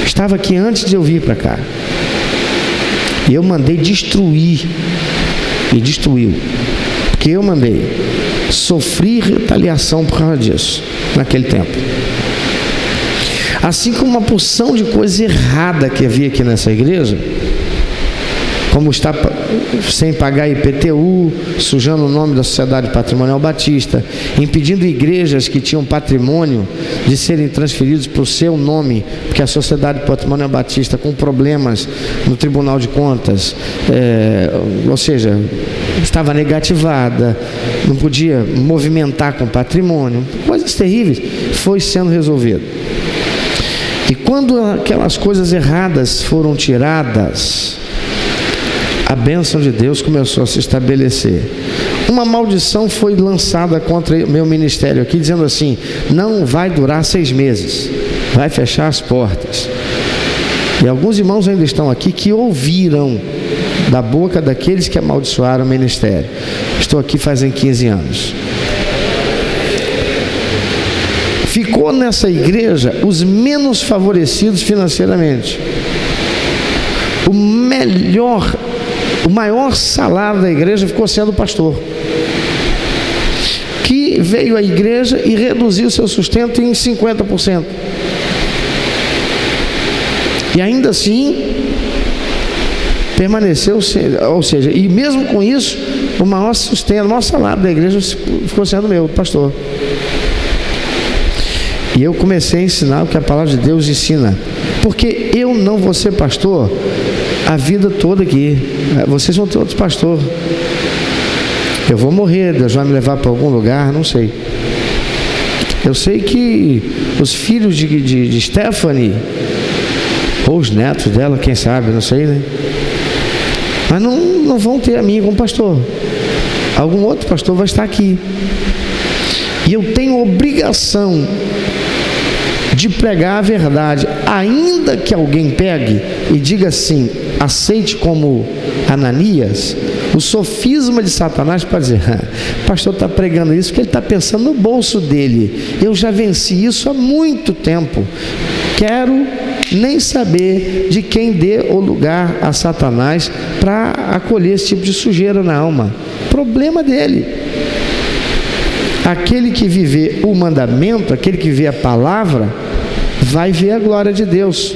Estava aqui antes de eu vir para cá. E eu mandei destruir. E destruiu. Porque eu mandei. Sofri retaliação por causa disso, naquele tempo. Assim como uma porção de coisa errada que havia aqui nessa igreja, como está sem pagar IPTU, sujando o nome da Sociedade Patrimonial Batista, impedindo igrejas que tinham patrimônio de serem transferidos para o seu nome, porque a Sociedade Patrimonial Batista com problemas no Tribunal de Contas, ou seja, estava negativada, não podia movimentar com patrimônio, coisas terríveis, foi sendo resolvido. E quando aquelas coisas erradas foram tiradas, a bênção de Deus começou a se estabelecer. Uma maldição foi lançada contra o meu ministério aqui, dizendo assim: não vai durar 6 meses, vai fechar as portas. E alguns irmãos ainda estão aqui que ouviram da boca daqueles que amaldiçoaram o ministério. Estou aqui fazem 15 anos. Ficou nessa igreja os menos favorecidos financeiramente. O maior salário da igreja ficou sendo o pastor, que veio à igreja e reduziu seu sustento em 50%. E ainda assim permaneceu, ou seja, e mesmo com isso, o maior sustento, o maior salário da igreja ficou sendo meu, o pastor. E eu comecei a ensinar o que a palavra de Deus ensina, porque eu não vou ser pastor a vida toda aqui. Vocês vão ter outro pastor. Eu vou morrer, Deus vai me levar para algum lugar, não sei. Eu sei que os filhos de Stephanie, ou os netos dela, quem sabe, não sei, né? Mas não vão ter a mim como pastor. Algum outro pastor vai estar aqui. E eu tenho obrigação de pregar a verdade, ainda que alguém pegue e diga assim, aceite como Ananias, o sofisma de Satanás para dizer, o pastor está pregando isso porque ele está pensando no bolso dele. Eu já venci isso há muito tempo. Quero nem saber de quem dê o lugar a Satanás para acolher esse tipo de sujeira na alma. Problema dele. aquele que viver o mandamento, aquele que vê a palavra, vai ver a glória de Deus,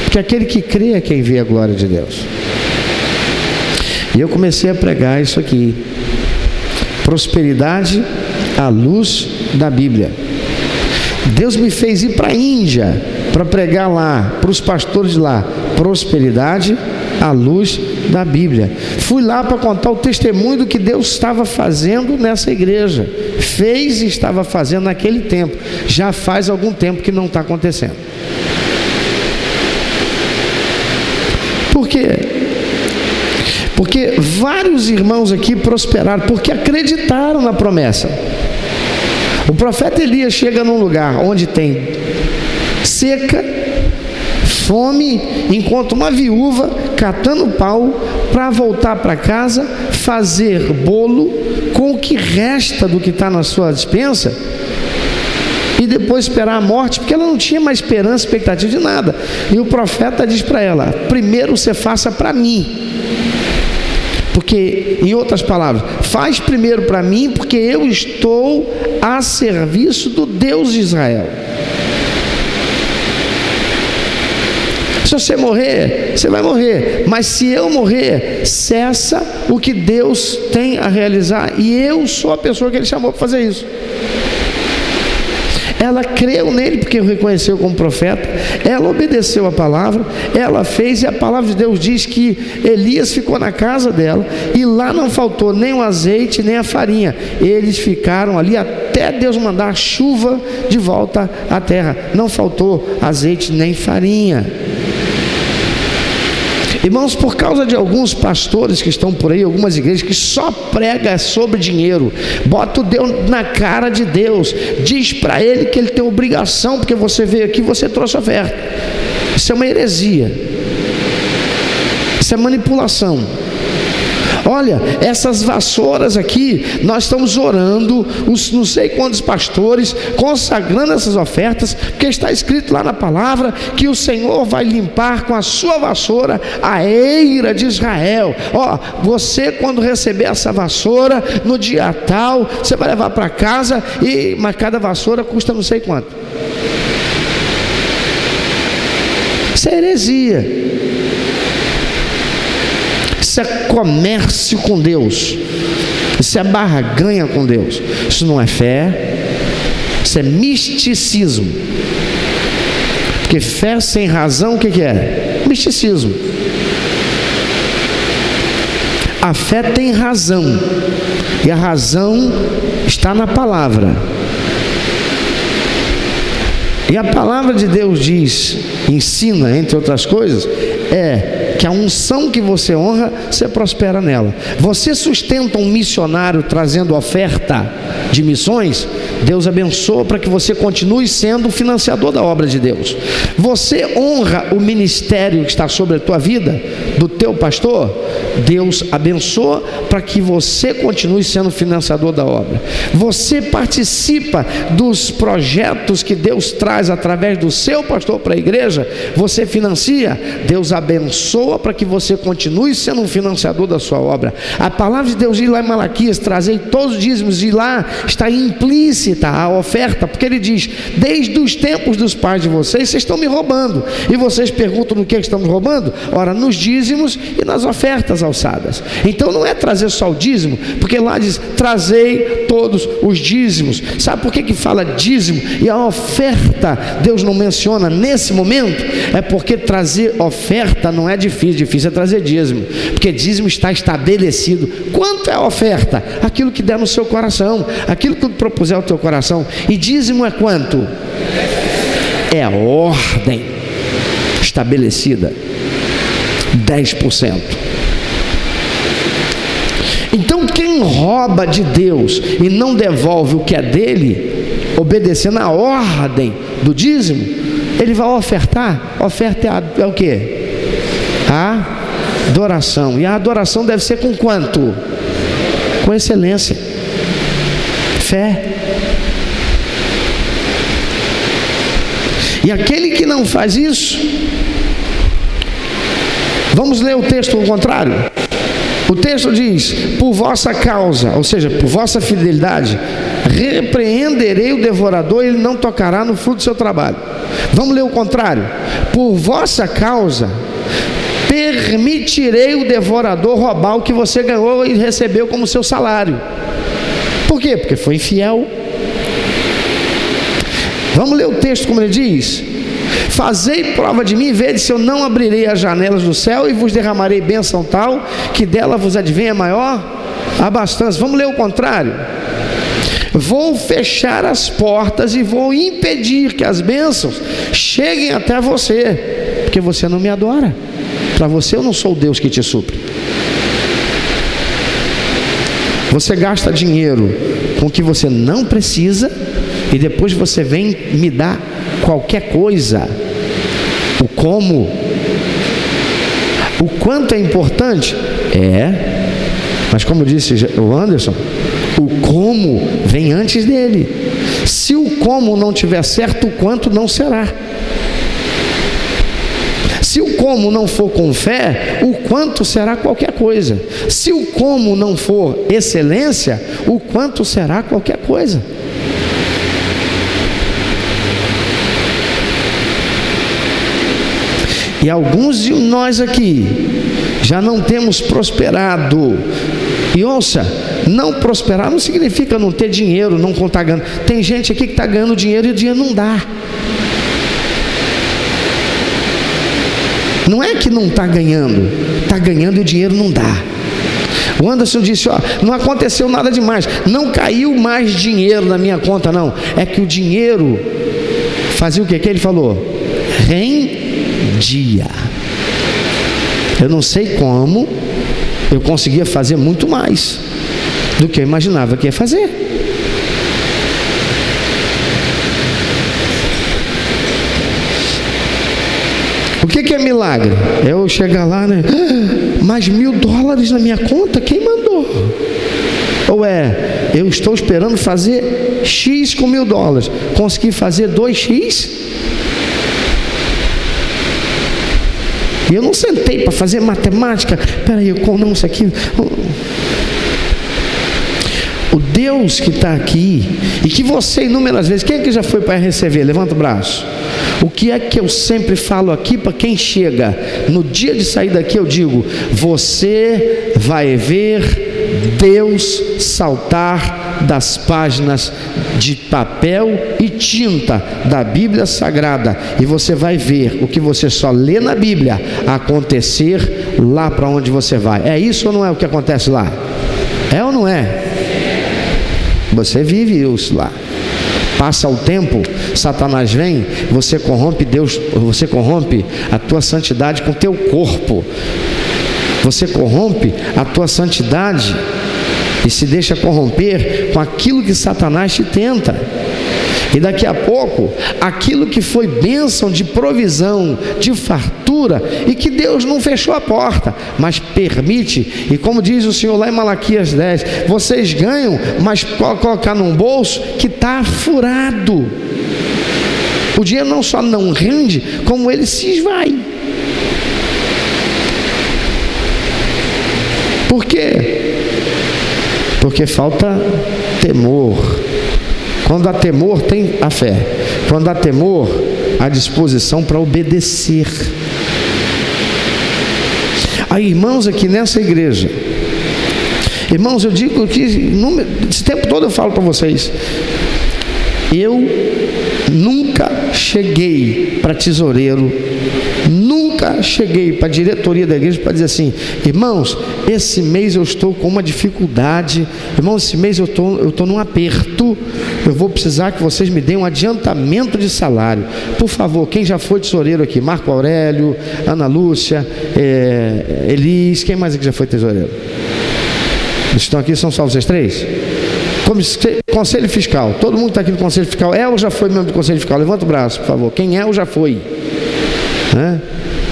porque aquele que crê é quem vê a glória de Deus. E eu comecei a pregar isso aqui: prosperidade à luz da Bíblia. Deus me fez ir para a Índia para pregar lá, para os pastores de lá, prosperidade à luz da Bíblia. Fui lá para contar o testemunho do que Deus estava fazendo nessa igreja, fez e estava fazendo naquele tempo. Já faz algum tempo que não está acontecendo. Por quê? Porque vários irmãos aqui prosperaram, porque acreditaram na promessa. O profeta Elias chega num lugar onde tem seca, fome, encontra uma viúva catando pau para voltar para casa, fazer bolo com o que resta do que está na sua despensa e depois esperar a morte, porque ela não tinha mais esperança, expectativa de nada. E o profeta diz para ela: primeiro você faça para mim. Porque, em outras palavras, faz primeiro para mim, porque eu estou a serviço do Deus de Israel. Se você morrer, você vai morrer, mas se eu morrer, cessa o que Deus tem a realizar, e eu sou a pessoa que Ele chamou para fazer isso. Ela creu nele porque o reconheceu como profeta, ela obedeceu a palavra, ela fez, e a palavra de Deus diz que Elias ficou na casa dela, e lá não faltou nem o azeite, nem a farinha. Eles ficaram ali até Deus mandar a chuva de volta à terra. Não faltou azeite nem farinha. Irmãos, por causa de alguns pastores que estão por aí, algumas igrejas que só pregam sobre dinheiro, bota o Deus na cara de Deus, diz para ele que ele tem obrigação, porque você veio aqui, você trouxe oferta. Isso é uma heresia, isso é manipulação. Olha, essas vassouras aqui, nós estamos orando, os não sei quantos pastores, consagrando essas ofertas, porque está escrito lá na palavra que o Senhor vai limpar com a sua vassoura a eira de Israel. Ó, você quando receber essa vassoura, no dia tal, você vai levar para casa, mas cada vassoura custa não sei quanto. Isso é heresia. Isso é comércio com Deus, isso é barganha com Deus, isso não é fé, isso é misticismo. Porque fé sem razão, o que é? Misticismo. A fé tem razão, e a razão está na palavra. E a palavra de Deus diz, ensina, entre outras coisas, que a unção que você honra, você prospera nela. Você sustenta um missionário trazendo oferta de missões, Deus abençoa para que você continue sendo o financiador da obra de Deus. Você honra o ministério que está sobre a tua vida, do teu pastor, Deus abençoa para que você continue sendo o financiador da obra. Você participa dos projetos que Deus traz através do seu pastor para a igreja, você financia, Deus abençoa para que você continue sendo um financiador da sua obra. A palavra de Deus diz lá em Malaquias: trazei todos os dízimos, e lá está implícita a oferta, porque ele diz: desde os tempos dos pais de vocês estão me roubando, e vocês perguntam no que estamos roubando? Ora, nos dízimos e nas ofertas alçadas. Então não é trazer só o dízimo, porque lá diz: trazei todos os dízimos. Sabe por que fala dízimo e a oferta Deus não menciona nesse momento? É porque trazer oferta não é difícil é trazer dízimo, porque dízimo está estabelecido. Quanto é a oferta? Aquilo que der no seu coração, aquilo que propuser ao teu coração. E dízimo é quanto? É a ordem estabelecida, 10%. Então quem rouba de Deus e não devolve o que é dele, obedecendo a ordem do dízimo, ele vai ofertar. Oferta é o que? A adoração. E a adoração deve ser com quanto? Com excelência, fé. E aquele que não faz isso, vamos ler o texto ao contrário. O texto diz: por vossa causa, ou seja, por vossa fidelidade, repreenderei o devorador, ele não tocará no fruto do seu trabalho. Vamos ler o contrário. Por vossa causa permitirei o devorador roubar o que você ganhou e recebeu como seu salário. Por quê? Porque foi infiel. Vamos ler o texto como ele diz: fazei prova de mim e vede se eu não abrirei as janelas do céu e vos derramarei bênção tal que dela vos advenha maior abastança. Vamos ler o contrário. Vou fechar as portas e vou impedir que as bênçãos cheguem até você, porque você não me adora. Para você eu não sou o Deus que te supre. Você gasta dinheiro com o que você não precisa e depois você vem me dar qualquer coisa. O como, o quanto é importante, mas como disse o Anderson, o como vem antes dele. Se o como não tiver certo, o quanto não será. Se o como não for com fé, o quanto será qualquer coisa. Se o como não for excelência, o quanto será qualquer coisa. E alguns de nós aqui já não temos prosperado. E ouça, não prosperar não significa não ter dinheiro, não contar ganhando. Tem gente aqui que está ganhando dinheiro e o dinheiro não dá. Não é que não está ganhando e o dinheiro não dá. O Anderson disse, não aconteceu nada demais, não caiu mais dinheiro na minha conta, não. É que o dinheiro fazia o que ele falou? Rendia. Eu não sei como eu conseguia fazer muito mais do que eu imaginava que ia fazer. O que é milagre? É eu chegar lá, né? Mais $1.000 na minha conta? Quem mandou? Ou eu estou esperando fazer X com $1.000, consegui fazer 2X? E eu não sentei para fazer matemática. Peraí, não, isso aqui. O Deus que está aqui, e que você inúmeras vezes, quem é que já foi para receber? Levanta o braço. O que é que eu sempre falo aqui para quem chega? No dia de sair daqui eu digo: você vai ver Deus saltar das páginas de papel e tinta da Bíblia Sagrada, e você vai ver o que você só lê na Bíblia acontecer lá para onde você vai. É isso ou não é o que acontece lá? É ou não é? Você vive isso lá. Passa o tempo, Satanás vem, você corrompe Deus, você corrompe a tua santidade com o teu corpo, você corrompe a tua santidade e se deixa corromper com aquilo que Satanás te tenta. E daqui a pouco, aquilo que foi bênção de provisão, de fartura, e que Deus não fechou a porta, mas permite, e como diz o Senhor lá em Malaquias 10, vocês ganham, mas colocar num bolso que está furado. O dinheiro não só não rende, como ele se esvai. Por quê? Porque falta temor. Quando há temor, tem a fé. Quando há temor, há disposição para obedecer. Há irmãos aqui nessa igreja. Irmãos, eu digo que esse tempo todo eu falo para vocês. Eu nunca cheguei para tesoureiro, nunca cheguei para a diretoria da igreja para dizer assim: irmãos, esse mês eu estou com uma dificuldade, irmãos, esse mês eu estou num aperto, eu vou precisar que vocês me deem um adiantamento de salário. Por favor, quem já foi tesoureiro aqui? Marco Aurélio, Ana Lúcia, Elis, quem mais aqui já foi tesoureiro? Estão aqui, são só vocês três? Conselho Fiscal, todo mundo está aqui no Conselho Fiscal. Ou já foi membro do Conselho Fiscal? Levanta o braço, por favor. Quem ou já foi?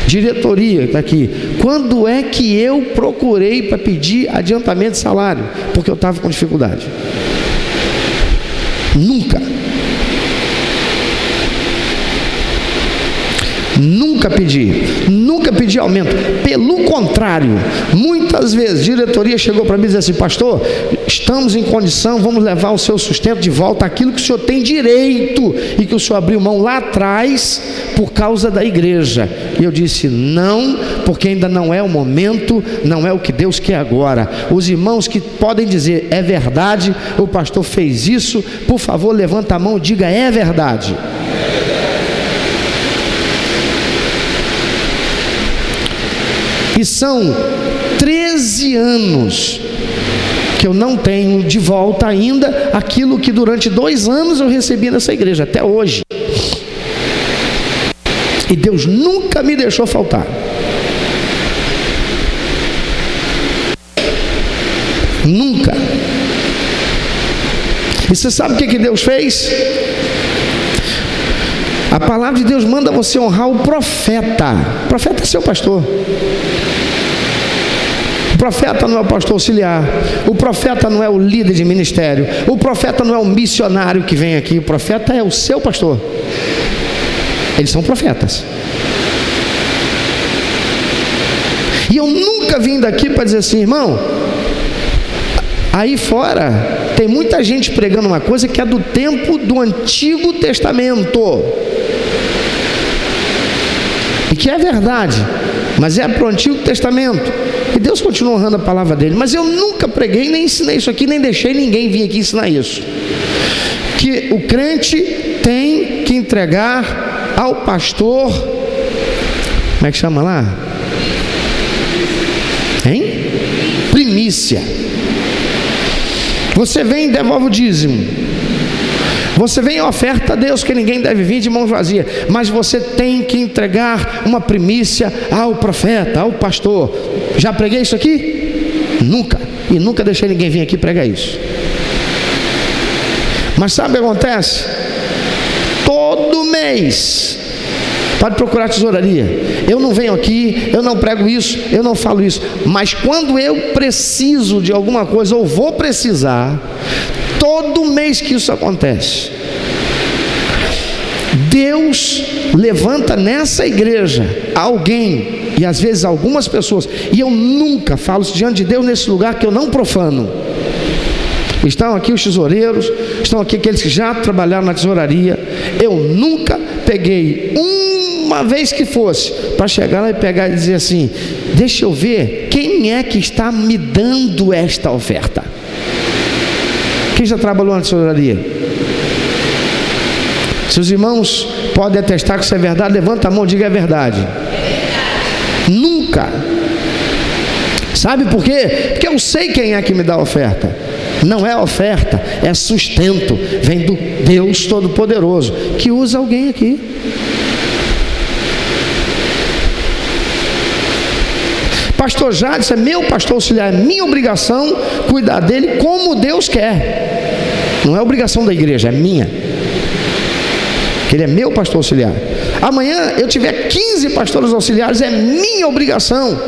Diretoria está aqui. Quando é que eu procurei para pedir adiantamento de salário? Porque eu estava com dificuldade. Nunca pedi pedir aumento. Pelo contrário, muitas vezes a diretoria chegou para mim e disse assim: pastor, estamos em condição, vamos levar o seu sustento de volta, aquilo que o senhor tem direito e que o senhor abriu mão lá atrás por causa da igreja. E eu disse: não, porque ainda não é o momento, não é o que Deus quer agora. Os irmãos que podem dizer: é verdade, o pastor fez isso, por favor, levanta a mão e diga: é verdade. E são 13 anos que eu não tenho de volta ainda aquilo que durante 2 anos eu recebi nessa igreja, até hoje. E Deus nunca me deixou faltar. Nunca. E você sabe o que Deus fez? A palavra de Deus manda você honrar o profeta. O profeta é seu pastor. O profeta não é o pastor auxiliar. O profeta não é o líder de ministério. O profeta não é o missionário que vem aqui. O profeta é o seu pastor. Eles são profetas. E eu nunca vim daqui para dizer assim: irmão, aí fora tem muita gente pregando uma coisa que é do tempo do Antigo Testamento, e que é verdade, mas é para o Antigo Testamento, e Deus continua honrando a palavra dele. Mas eu nunca preguei, nem ensinei isso aqui, nem deixei ninguém vir aqui ensinar isso, que o crente tem que entregar ao pastor, como é que chama lá? Hein? Primícia. Você vem e devolve o dízimo. Você vem e oferta a Deus, que ninguém deve vir de mãos vazias. Mas você tem que entregar uma primícia ao profeta, ao pastor. Já preguei isso aqui? Nunca. E nunca deixei ninguém vir aqui pregar isso. Mas sabe o que acontece? Todo mês, pode procurar a tesouraria, eu não venho aqui, eu não prego isso, eu não falo isso, mas quando eu preciso de alguma coisa, ou vou precisar, todo mês que isso acontece, Deus levanta nessa igreja alguém, e às vezes algumas pessoas, e eu nunca falo isso diante de Deus nesse lugar que eu não profano. Estão aqui os tesoureiros, estão aqui aqueles que já trabalharam na tesouraria. Eu nunca peguei uma vez que fosse para chegar lá e pegar e dizer assim: deixa eu ver quem é que está me dando esta oferta. Quem já trabalhou na tesouraria? Se os irmãos podem atestar que isso é verdade, levanta a mão e diga: é verdade. Nunca. Sabe por quê? Porque eu sei quem é que me dá a oferta. Não é oferta, é sustento. Vem do Deus Todo-Poderoso, que usa alguém aqui. Pastor Jadson é meu pastor auxiliar, é minha obrigação cuidar dele como Deus quer. Não é obrigação da igreja, é minha. Que ele é meu pastor auxiliar. Amanhã eu tiver 15 pastores auxiliares, é minha obrigação.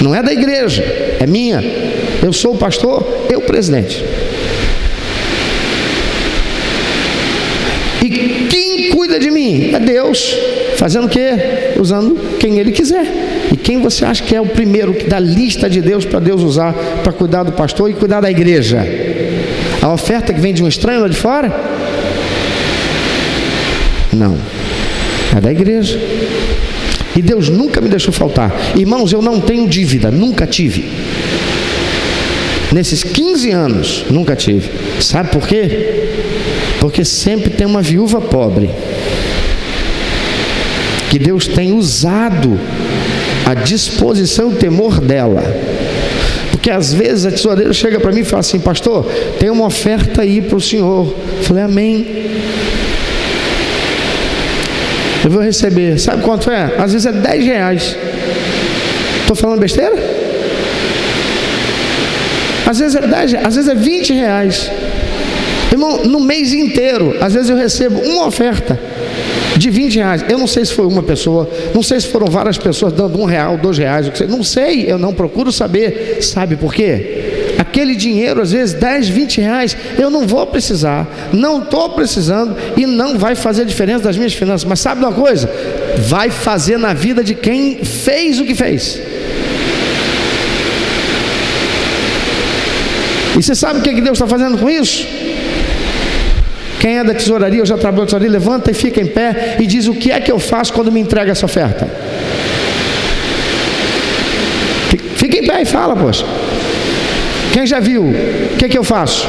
Não é da igreja, é minha. Eu sou o pastor, eu o presidente. E quem cuida de mim? É Deus. Fazendo o quê? Usando quem Ele quiser. E quem você acha que é o primeiro da lista de Deus para Deus usar para cuidar do pastor e cuidar da igreja? A oferta que vem de um estranho lá de fora? Não. É da igreja. E Deus nunca me deixou faltar. Irmãos, eu não tenho dívida, nunca tive. Nesses 15 anos, nunca tive. Sabe por quê? Porque sempre tem uma viúva pobre que Deus tem usado a disposição e o temor dela. Porque às vezes a tesoureira chega para mim e fala assim: pastor, tem uma oferta aí para o senhor. Eu falei: amém, eu vou receber. Sabe quanto é? Às vezes é 10 reais. Estou falando besteira? Às vezes é 10, às vezes é 20 reais. Irmão, no mês inteiro, às vezes eu recebo uma oferta de 20 reais. Eu não sei se foi uma pessoa, não sei se foram várias pessoas dando R$1, R$2, não sei, eu não procuro saber. Sabe por quê? Aquele dinheiro, às vezes 10, 20 reais, eu não vou precisar, não estou precisando e não vai fazer diferença das minhas finanças. Mas sabe de uma coisa? vai fazer na vida de quem fez o que fez. E você sabe o que Deus está fazendo com isso? Quem é da tesouraria, ou já trabalhou na tesouraria, levanta e fica em pé e diz: o que é que eu faço quando me entrega essa oferta? Fica em pé e fala, poxa. Quem já viu? O que é que eu faço?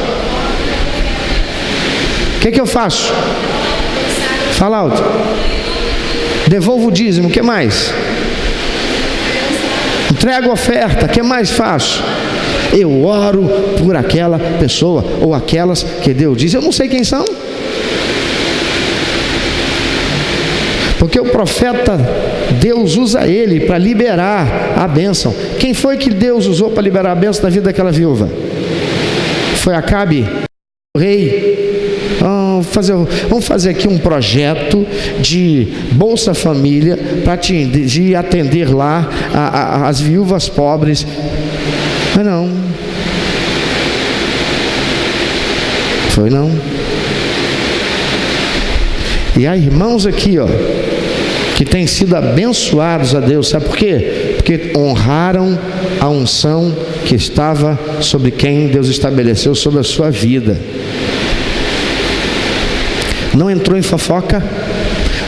O que é que eu faço? Fala alto. Devolvo o dízimo, o que mais? Entrego a oferta, o que mais faço? Eu oro por aquela pessoa ou aquelas que Deus diz. Eu não sei quem são, porque o profeta, Deus usa ele para liberar a bênção. Quem foi que Deus usou para liberar a bênção na vida daquela viúva? Foi Acabe, o rei. Vamos fazer aqui um projeto de Bolsa Família para de atender lá as viúvas pobres. Mas não foi não. E há irmãos aqui, que têm sido abençoados a Deus. Sabe por quê? Porque honraram a unção que estava sobre quem Deus estabeleceu sobre a sua vida. Não entrou em fofoca,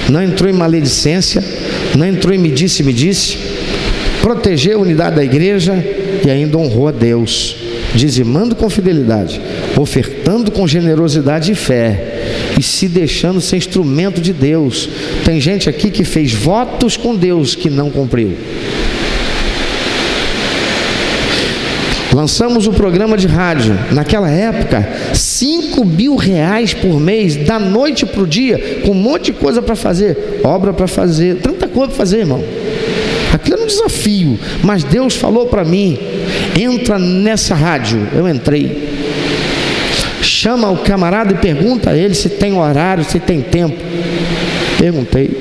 não entrou em maledicência, não entrou em me disse, protegeu a unidade da igreja e ainda honrou a Deus, dizimando com fidelidade, ofertando com generosidade e fé, e se deixando ser instrumento de Deus. Tem gente aqui que fez votos com Deus que não cumpriu. Lançamos o programa de rádio, naquela época, R$5.000 por mês, da noite para o dia, com um monte de coisa para fazer, obra para fazer, tanta coisa para fazer, irmão. Aquilo era um desafio, mas Deus falou para mim: entra nessa rádio. Eu entrei. Chama o camarada e pergunta a ele se tem horário, se tem tempo. Perguntei.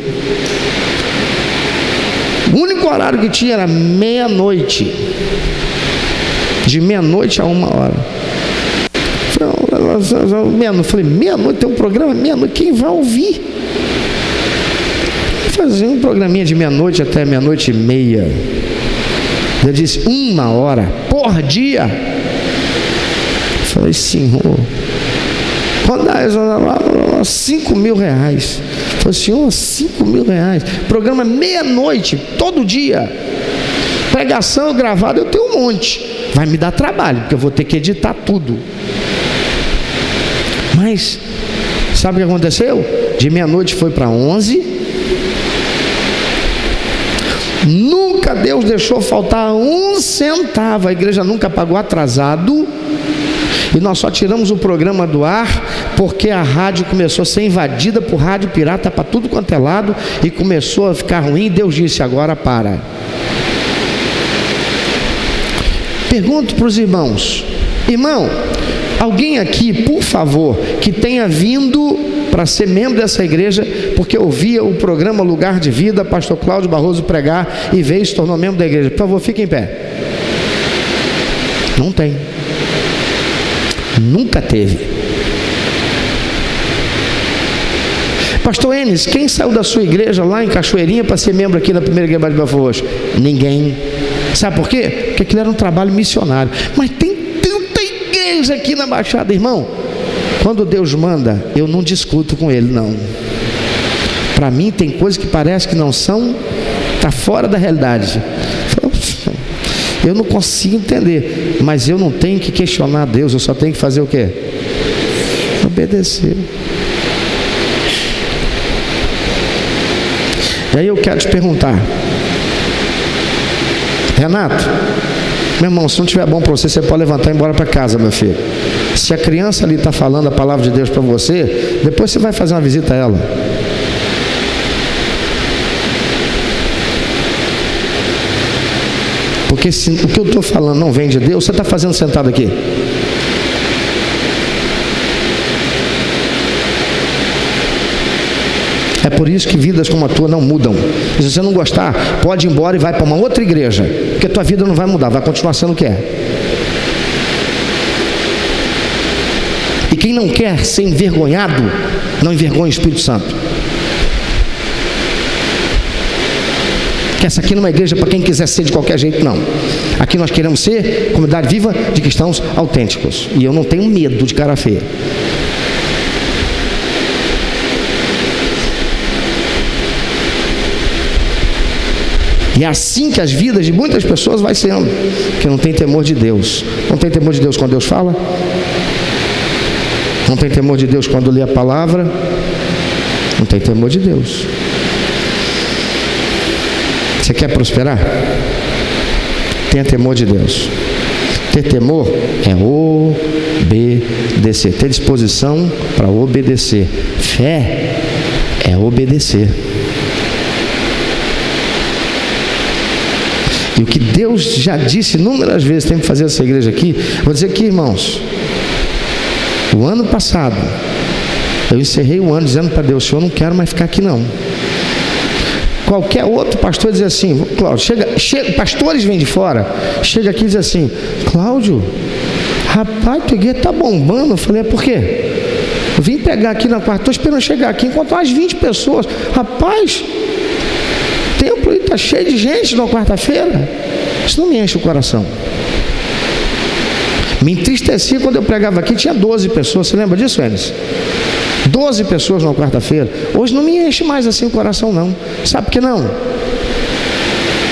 O único horário que tinha era meia-noite, de meia-noite a 1h. Falei, meia-noite tem um programa, meia-noite, quem vai ouvir? Fazer um programinha de meia-noite até meia-noite e meia. Eu disse, 1h por dia. Falei, Senhor, quando dá R$5.000? Falei, Senhor, R$5.000, programa meia-noite, todo dia, pregação gravada, eu tenho um monte, vai me dar trabalho, porque eu vou ter que editar tudo. Mas sabe o que aconteceu? De meia-noite foi para 11. Nunca Deus deixou faltar um centavo. A igreja nunca pagou atrasado. E nós só tiramos o programa do ar porque a rádio começou a ser invadida por rádio pirata para tudo quanto é lado, e começou a ficar ruim. Deus disse, agora para. Pergunto para os irmãos: irmão, alguém aqui, por favor, que tenha vindo para ser membro dessa igreja porque ouvia o programa Lugar de Vida, pastor Cláudio Barroso pregar, e veio e se tornou membro da igreja? Por favor, fique em pé. Não tem. Nunca teve. Pastor Enes, quem saiu da sua igreja lá em Cachoeirinha para ser membro aqui na primeira igreja de Belfort Roxo? Ninguém. Sabe por quê? Porque aquilo era um trabalho missionário. Mas tem tanta igreja aqui na Baixada, irmão. Quando Deus manda, eu não discuto com ele, não. Para mim tem coisas que parece que não são, está fora da realidade. Eu não consigo entender, mas eu não tenho que questionar Deus, eu só tenho que fazer o quê? Obedecer. E aí eu quero te perguntar, Renato, meu irmão, se não estiver bom para você, você pode levantar e ir embora para casa, meu filho. Se a criança ali está falando a palavra de Deus para você, depois você vai fazer uma visita a ela. Porque se o que eu estou falando não vem de Deus, você está fazendo sentado aqui? É por isso que vidas como a tua não mudam. E se você não gostar, pode ir embora e vai para uma outra igreja, porque a tua vida não vai mudar, vai continuar sendo o que é. E quem não quer ser envergonhado, não envergonha o Espírito Santo. Porque essa aqui não é uma igreja para quem quiser ser de qualquer jeito, não. Aqui nós queremos ser comunidade viva de cristãos autênticos. E eu não tenho medo de cara feia. E é assim que as vidas de muitas pessoas vai sendo, que não tem temor de Deus. Não tem temor de Deus quando Deus fala, não tem temor de Deus quando lê a palavra, não tem temor de Deus. Você quer prosperar? Tenha temor de Deus. Ter temor é obedecer, ter disposição para obedecer. Fé é obedecer. E o que Deus já disse inúmeras vezes, tem que fazer essa igreja aqui. Vou dizer aqui, irmãos, o ano passado eu encerrei o ano dizendo para Deus: Senhor, não quero mais ficar aqui não. Qualquer outro pastor diz assim: Cláudio, chega, pastores vêm de fora, chega aqui e diz assim: Cláudio, rapaz, tua igreja está bombando. Eu falei: é por quê? Eu vim pegar aqui na quarta, estou esperando chegar aqui, encontrar umas 20 pessoas. Rapaz, o templo está cheio de gente na quarta-feira. Isso não me enche o coração. Me entristecia quando eu pregava aqui, tinha 12 pessoas. Você lembra disso, Enes? 12 pessoas na quarta-feira. Hoje não me enche mais assim o coração, não. Sabe por que não?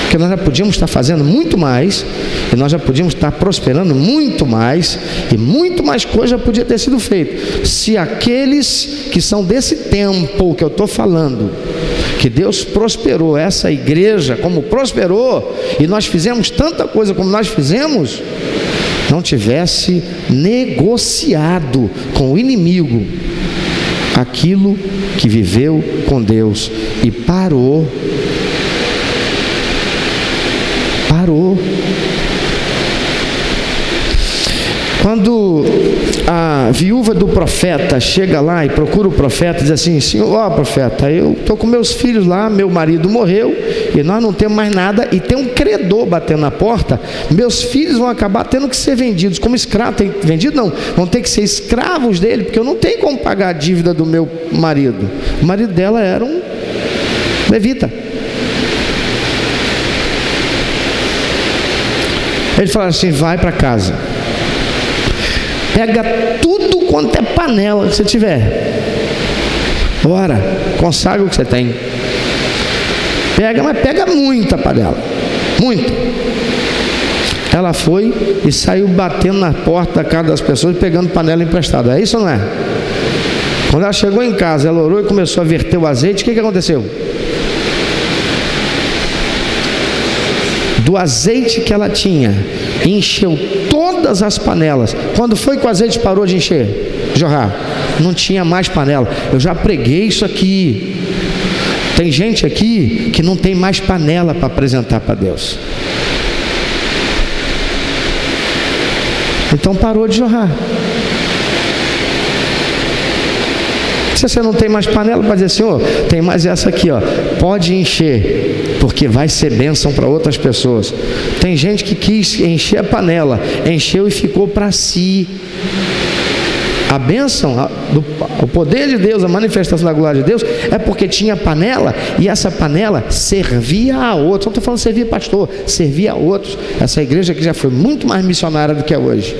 Porque nós já podíamos estar fazendo muito mais, e nós já podíamos estar prosperando muito mais, e muito mais coisa já podia ter sido feito, se aqueles que são desse tempo que eu estou falando, que Deus prosperou essa igreja como prosperou, e nós fizemos tanta coisa como nós fizemos, não tivesse negociado com o inimigo aquilo que viveu com Deus e parou. Quando a viúva do profeta chega lá e procura o profeta, diz assim: Senhor, ó profeta, eu estou com meus filhos lá, meu marido morreu e nós não temos mais nada, e tem um credor batendo na porta, meus filhos vão acabar tendo que ser vendidos como escravos. Vendido não, vão ter que ser escravos dele, porque eu não tenho como pagar a dívida do meu marido. O marido dela era um levita. Ele fala assim: vai para casa, pega tudo quanto é panela que você tiver, ora, consagra o que você tem, pega, mas pega muita panela, muito. Ela foi e saiu batendo na porta da casa das pessoas, pegando panela emprestada. É isso ou não é? Quando ela chegou em casa, ela orou e começou a verter o azeite. O que aconteceu? Do azeite que ela tinha, encheu todas as panelas. Quando foi que o azeite parou de encher, jorrar? Não tinha mais panela. Eu já preguei isso aqui. Tem gente aqui que não tem mais panela para apresentar para Deus. Então parou de jorrar. Se você não tem mais panela, para dizer: Senhor, tem mais essa aqui, ó, pode encher, porque vai ser bênção para outras pessoas. Tem gente que quis encher a panela, encheu e ficou para si. A bênção, o poder de Deus, a manifestação da glória de Deus, é porque tinha panela, e essa panela servia a outros. Não estou falando servia pastor, servia a outros. Essa igreja aqui já foi muito mais missionária do que é hoje.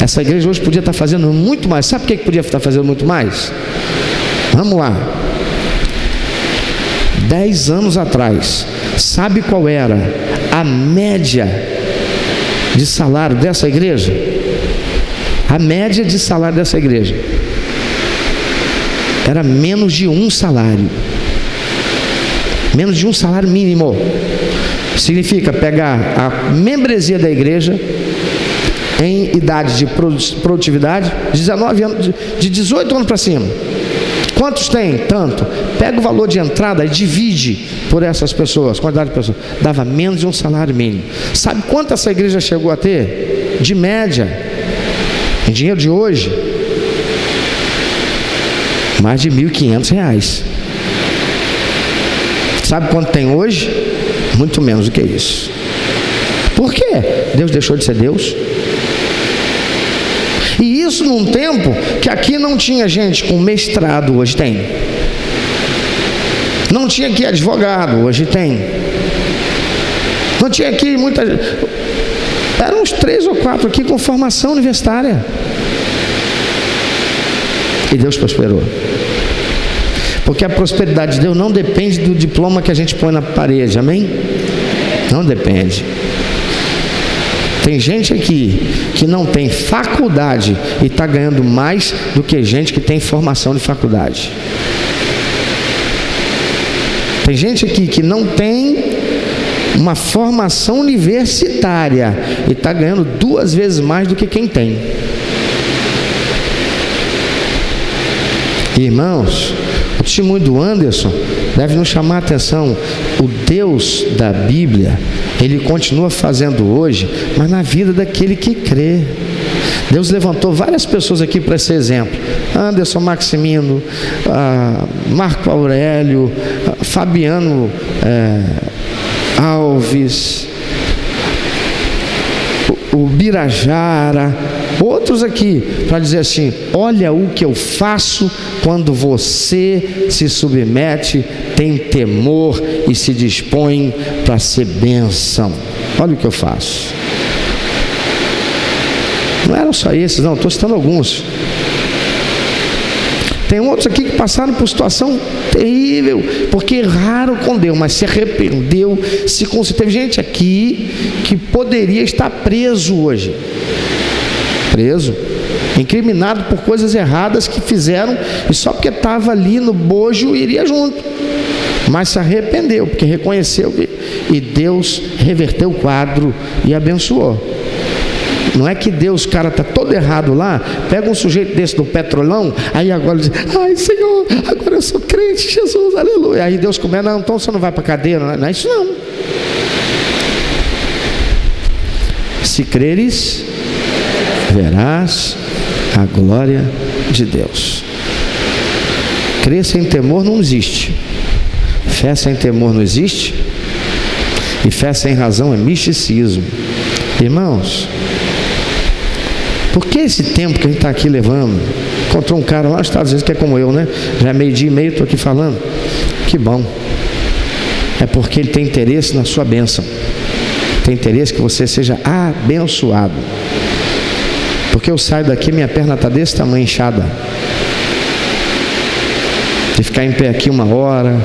Essa igreja hoje podia estar fazendo muito mais. Sabe por que podia estar fazendo muito mais? Vamos lá. 10 anos atrás, sabe qual era a média de salário dessa igreja? A média de salário dessa igreja era menos de um salário. Menos de um salário mínimo. Significa pegar a membresia da igreja em idade de produtividade, 19 anos, de 18 anos para cima. Quantos tem? Tanto. Pega o valor de entrada e divide por essas pessoas, quantidade de pessoas. Dava menos de um salário mínimo. Sabe quanto essa igreja chegou a ter? De média, em dinheiro de hoje, mais de R$1.500. Sabe quanto tem hoje? Muito menos do que isso. Por quê? Deus deixou de ser Deus? E isso num tempo que aqui não tinha gente com mestrado. Hoje tem. Não tinha aqui advogado, hoje tem. Não tinha aqui muita gente. Eram uns 3 ou 4 aqui com formação universitária. E Deus prosperou. Porque a prosperidade de Deus não depende do diploma que a gente põe na parede, amém? Não depende. Tem gente aqui que não tem faculdade e está ganhando mais do que gente que tem formação de faculdade. Tem gente aqui que não tem uma formação universitária e está ganhando 2 vezes mais do que quem tem. Irmãos, o testemunho do Anderson deve nos chamar a atenção. O Deus da Bíblia, Ele continua fazendo hoje, mas na vida daquele que crê. Deus levantou várias pessoas aqui para esse exemplo. Anderson Maximino, Marco Aurélio, Fabiano Alves, o Birajara, outros aqui, para dizer assim: olha o que eu faço quando você se submete, tem temor e se dispõe para ser bênção. Olha o que eu faço. Não eram só esses, não, estou citando alguns. Tem outros aqui que passaram por situação terrível, porque erraram com Deus, mas se arrependeu, se considerou. Teve gente aqui que poderia estar preso hoje. Preso, incriminado por coisas erradas que fizeram, e só porque estava ali no bojo iria junto, mas se arrependeu, porque reconheceu e Deus reverteu o quadro e abençoou. Não é que Deus, o cara está todo errado lá, pega um sujeito desse do petrolão, aí agora diz: ai Senhor, agora eu sou crente, Jesus, aleluia. Aí Deus começa: não, então você não vai para a cadeia, não é isso não. Se creres, verás a glória de Deus. Crer sem temor não existe. Fé sem temor não existe. E fé sem razão é misticismo. Irmãos, por que esse tempo que a gente está aqui levando? Encontrou um cara lá nos Estados Unidos que é como eu, né? Já é 12:30, estou aqui falando. Que bom. É porque ele tem interesse na sua bênção. Tem interesse que você seja abençoado. Porque eu saio daqui, minha perna está desse tamanho, inchada. De ficar em pé aqui 1 hora,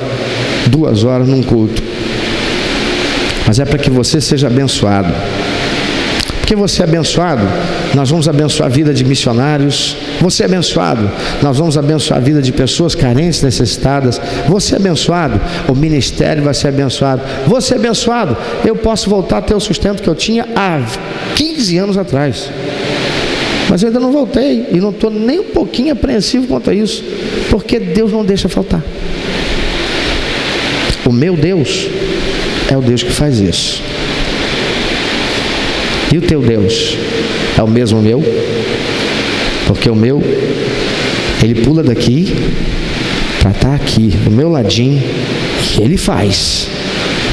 2 horas num culto. Mas é para que você seja abençoado. Porque você é abençoado, nós vamos abençoar a vida de missionários. Você é abençoado, nós vamos abençoar a vida de pessoas carentes, necessitadas. Você é abençoado, o ministério vai ser abençoado. Você é abençoado, eu posso voltar a ter o sustento que eu tinha há 15 anos atrás. Mas eu ainda não voltei, e não estou nem um pouquinho apreensivo quanto a isso, porque Deus não deixa faltar. O meu Deus é o Deus que faz isso. E o teu Deus é o mesmo meu? Porque o meu, ele pula daqui para estar aqui, do meu ladinho, e ele faz.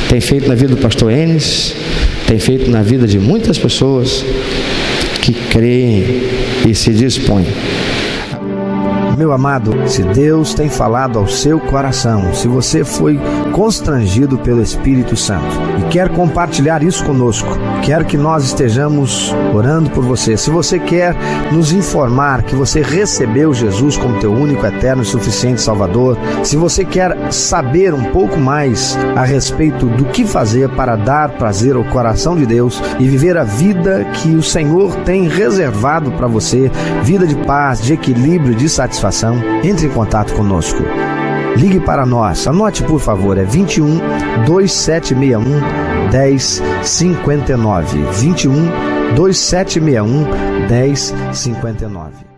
Tem feito na vida do pastor Enes, tem feito na vida de muitas pessoas que creem e se dispõem. Meu amado, se Deus tem falado ao seu coração, se você foi constrangido pelo Espírito Santo e quer compartilhar isso conosco, quer que nós estejamos orando por você, se você quer nos informar que você recebeu Jesus como teu único, eterno e suficiente Salvador, se você quer saber um pouco mais a respeito do que fazer para dar prazer ao coração de Deus e viver a vida que o Senhor tem reservado para você, vida de paz, de equilíbrio, de satisfação, entre em contato conosco. Ligue para nós, anote por favor, é 21 2761 1059, 21 2761 1059.